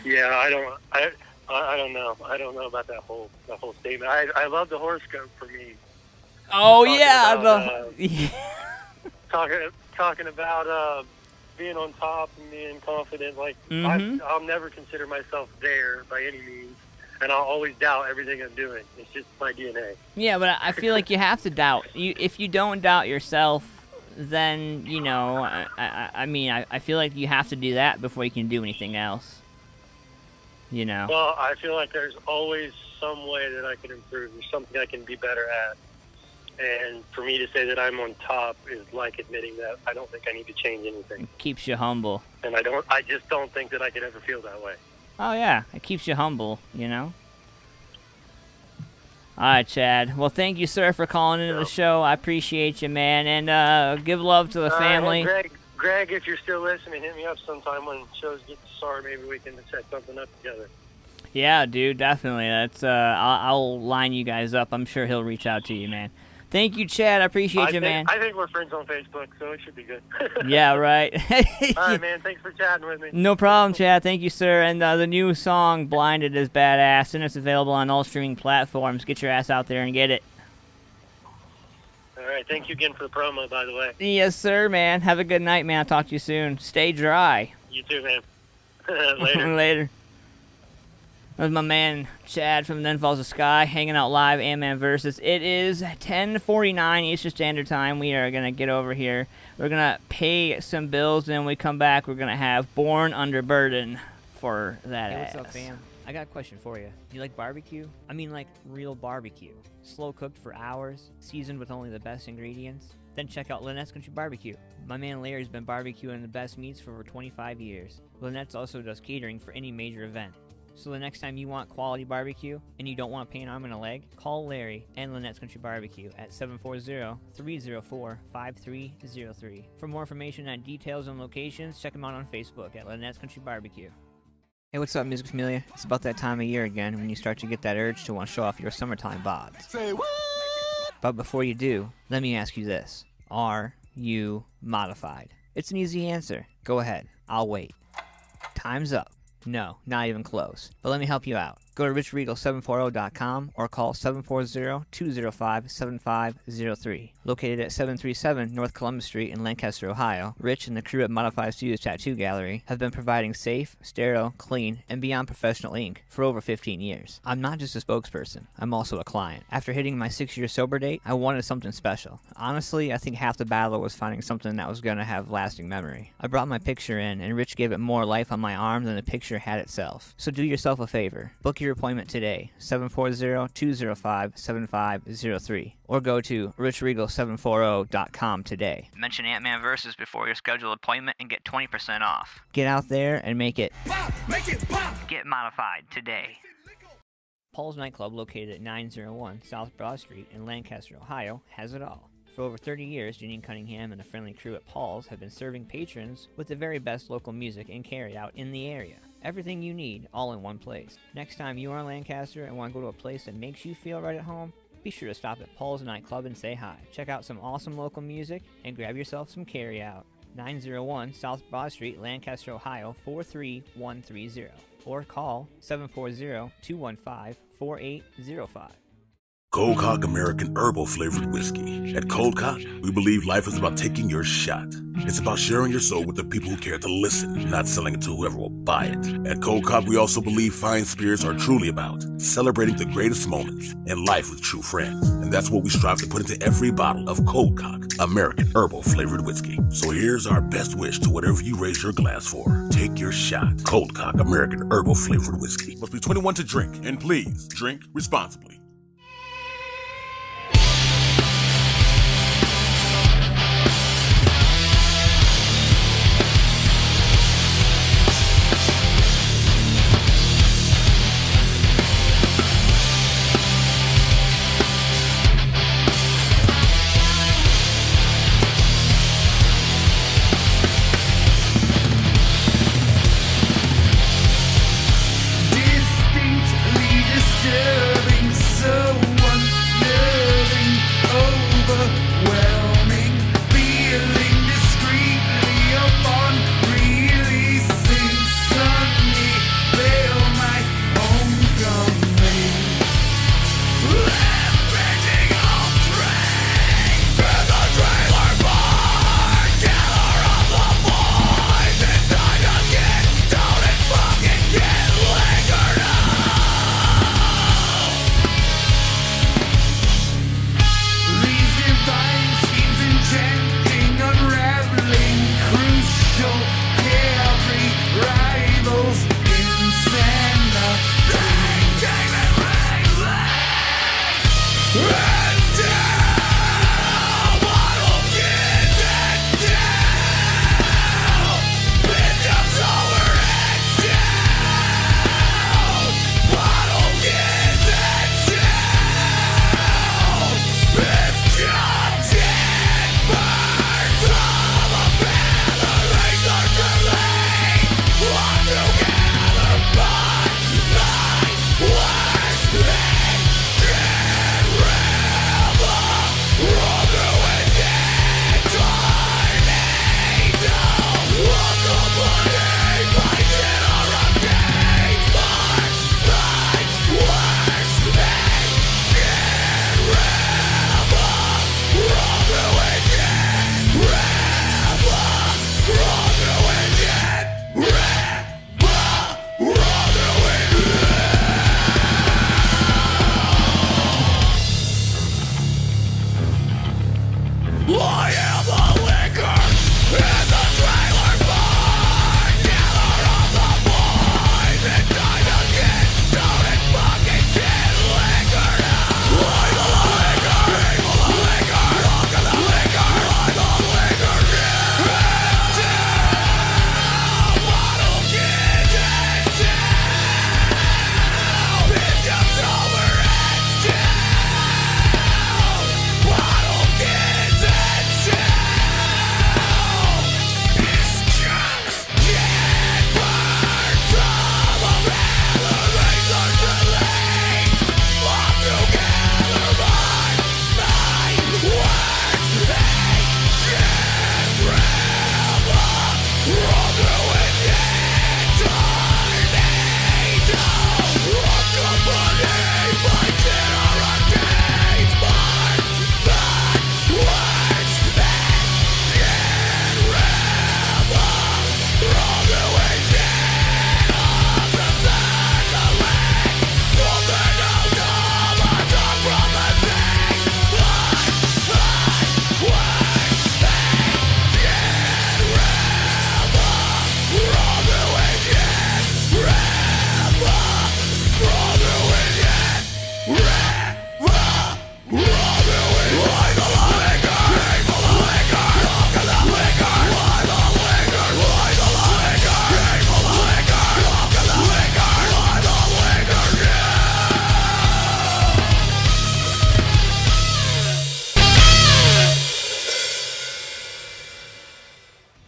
Yeah, I don't know. I don't know about that whole statement. I love the horoscope for me. Oh yeah, talking about being on top and being confident. Like I'll never consider myself there by any means, and I'll always doubt everything I'm doing. It's just my DNA. Yeah, but I feel like you have to doubt. If you don't doubt yourself, then you know. I feel like you have to do that before you can do anything else. You know. Well, I feel like there's always some way that I can improve. There's something I can be better at. And for me to say that I'm on top is like admitting that I don't think I need to change anything. It keeps you humble. And I just don't think that I could ever feel that way. Oh yeah, it keeps you humble, you know. All right, Chad. Well, thank you, sir, for calling into the show. I appreciate you, man, and give love to the family. Hey, Greg, if you're still listening, hit me up sometime when shows get started. Maybe we can set something up together. Yeah, dude, definitely. That's I'll line you guys up. I'm sure he'll reach out to you, man. Thank you, Chad. I appreciate you, man. I think we're friends on Facebook, so it should be good. Yeah, right. All right, man. Thanks for chatting with me. No problem, Chad. Thank you, sir. And the new song, Blinded, is badass, and it's available on all streaming platforms. Get your ass out there and get it. All right. Thank you again for the promo, by the way. Yes, sir, man. Have a good night, man. I'll talk to you soon. Stay dry. You too, man. Later. Later. That was my man Chad from Then Falls the Sky, hanging out live, AntmanVs. It is 10:49 Eastern Standard Time. We are going to get over here. We're going to pay some bills, and then when we come back, we're going to have Born Under Burden for that ass. Hey, what's up, fam? I got a question for you. Do you like barbecue? I mean, like real barbecue. Slow cooked for hours, seasoned with only the best ingredients? Then check out Lynettes Country BBQ. My man Larry's been barbecuing the best meats for over 25 years. Lynettes also does catering for any major event. So the next time you want quality barbecue and you don't want to pay an arm and a leg, call Larry and Lynettes Country BBQ at 740-304-5303. For more information on details and locations, check them out on Facebook at Lynettes Country BBQ. Hey, what's up, Music Familia? It's about that time of year again when you start to get that urge to want to show off your summertime bods. Say what? But before you do, let me ask you this. Are you modified? It's an easy answer. Go ahead. I'll wait. Time's up. No, not even close. But let me help you out. Go to richregal740.com or call 740-205-7503. Located at 737 North Columbus Street in Lancaster, Ohio, Rich and the crew at Modified Studios Tattoo Gallery have been providing safe, sterile, clean, and beyond professional ink for over 15 years. I'm not just a spokesperson, I'm also a client. After hitting my 6-year sober date, I wanted something special. Honestly, I think half the battle was finding something that was going to have lasting memory. I brought my picture in, and Rich gave it more life on my arm than the picture had itself. So do yourself a favor. Book your appointment today, 740-205-7503, or go to richregal740.com today. Mention AntmanVs before your scheduled appointment and get 20% off. Get out there and make it pop, get modified today. Paul's Nightclub, located at 901 South Broad Street in Lancaster, Ohio, has it all. For over 30 years, Janine Cunningham and the friendly crew at Paul's have been serving patrons with the very best local music and carry-out in the area. Everything you need, all in one place. Next time you are in Lancaster and want to go to a place that makes you feel right at home, be sure to stop at Paul's Nightclub and say hi. Check out some awesome local music and grab yourself some carry-out. 901 South Broad Street, Lancaster, Ohio, 43130. Or call 740-215-4805. Cold Cock American Herbal Flavored Whiskey. At Cold Cock, we believe life is about taking your shot. It's about sharing your soul with the people who care to listen, not selling it to whoever will buy it. At Cold Cock, we also believe fine spirits are truly about celebrating the greatest moments in life with true friends. And that's what we strive to put into every bottle of Cold Cock American Herbal Flavored Whiskey. So here's our best wish to whatever you raise your glass for. Take your shot. Cold Cock American Herbal Flavored Whiskey. Must be 21 to drink, and please drink responsibly. Distinctly disturbing.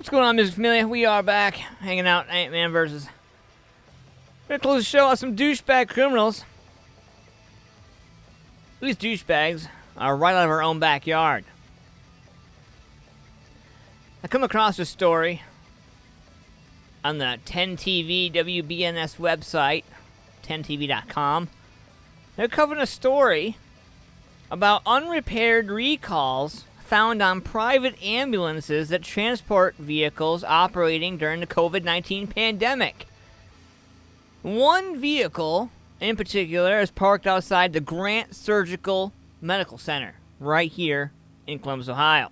What's going on, Music Familia? We are back, hanging out, Ant-Man versus. We're going to close the show out some douchebag criminals. These douchebags are right out of our own backyard. I come across this story on the 10TV WBNS website, 10tv.com. They're covering a story about unrepaired recalls found on private ambulances that transport vehicles operating during the COVID-19 pandemic. One vehicle, in particular, is parked outside the Grant Surgical Medical Center, right here in Columbus, Ohio.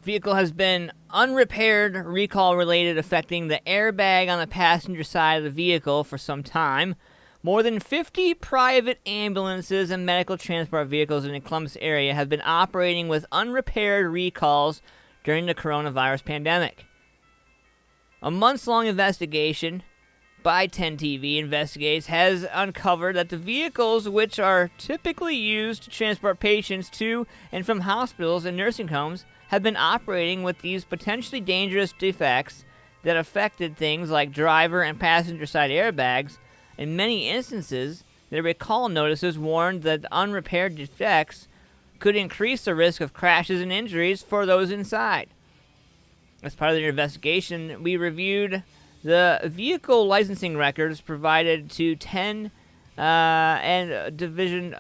Vehicle has been unrepaired, recall-related, affecting the airbag on the passenger side of the vehicle for some time. More than 50 private ambulances and medical transport vehicles in the Columbus area have been operating with unrepaired recalls during the coronavirus pandemic. A months-long investigation by 10TV Investigates has uncovered that the vehicles, which are typically used to transport patients to and from hospitals and nursing homes, have been operating with these potentially dangerous defects that affected things like driver and passenger side airbags. In many instances, the recall notices warned that unrepaired defects could increase the risk of crashes and injuries for those inside. As part of the investigation, we reviewed the vehicle licensing records provided to 10 and division.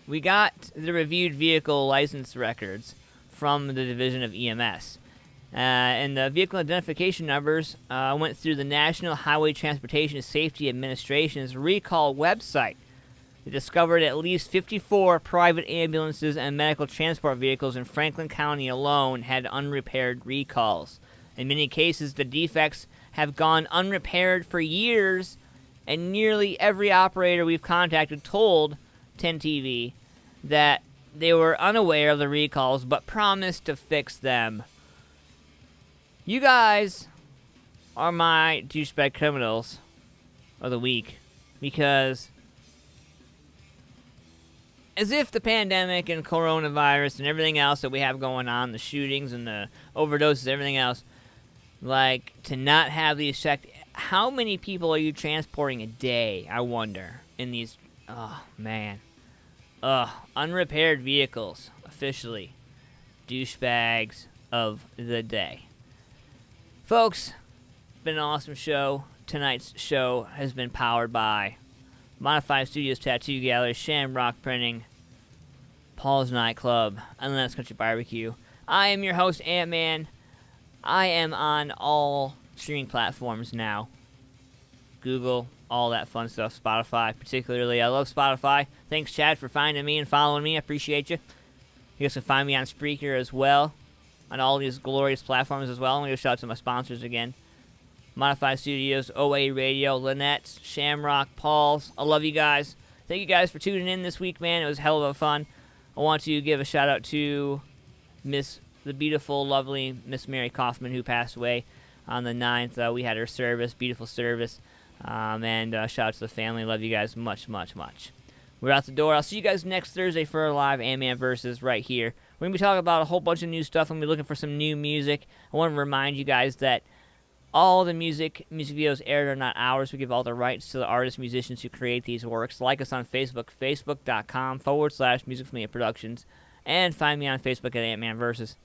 We got the reviewed vehicle license records from the Division of EMS. And the vehicle identification numbers went through the National Highway Transportation Safety Administration's recall website. They discovered at least 54 private ambulances and medical transport vehicles in Franklin County alone had unrepaired recalls. In many cases, the defects have gone unrepaired for years, and nearly every operator we've contacted told 10TV that they were unaware of the recalls but promised to fix them. You guys are my douchebag criminals of the week, because as if the pandemic and coronavirus and everything else that we have going on, the shootings and the overdoses, everything else, like, to not have these checked. How many people are you transporting a day, I wonder, in these, unrepaired vehicles, officially, douchebags of the day. Folks, been an awesome show. Tonight's show has been powered by Modified Studios Tattoo Gallery, Shamrock Printing, Paul's Nightclub, and Lynettes Country BBQ. I am your host, Ant-Man. I am on all streaming platforms now. Google, all that fun stuff. Spotify, particularly. I love Spotify. Thanks, Chad, for finding me and following me. I appreciate you. You guys can find me on Spreaker as well, on all these glorious platforms as well. I'm going to shout out to my sponsors again. Modified Studios, OA Radio, Lynettes, Shamrock, Paul's. I love you guys. Thank you guys for tuning in this week, man. It was hell of a fun. I want to give a shout out to the beautiful, lovely Miss Mary Kaufman, who passed away on the 9th. We had her service, beautiful service. And shout out to the family. Love you guys much, much, much. We're out the door. I'll see you guys next Thursday for a live Ant-Man Versus right here. We're going to be talking about a whole bunch of new stuff. I'm going to be looking for some new music. I want to remind you guys that all the music videos aired are not ours. We give all the rights to the artists, musicians who create these works. Like us on Facebook, facebook.com/Music Familia Productions. And find me on Facebook at Ant-Man Versus.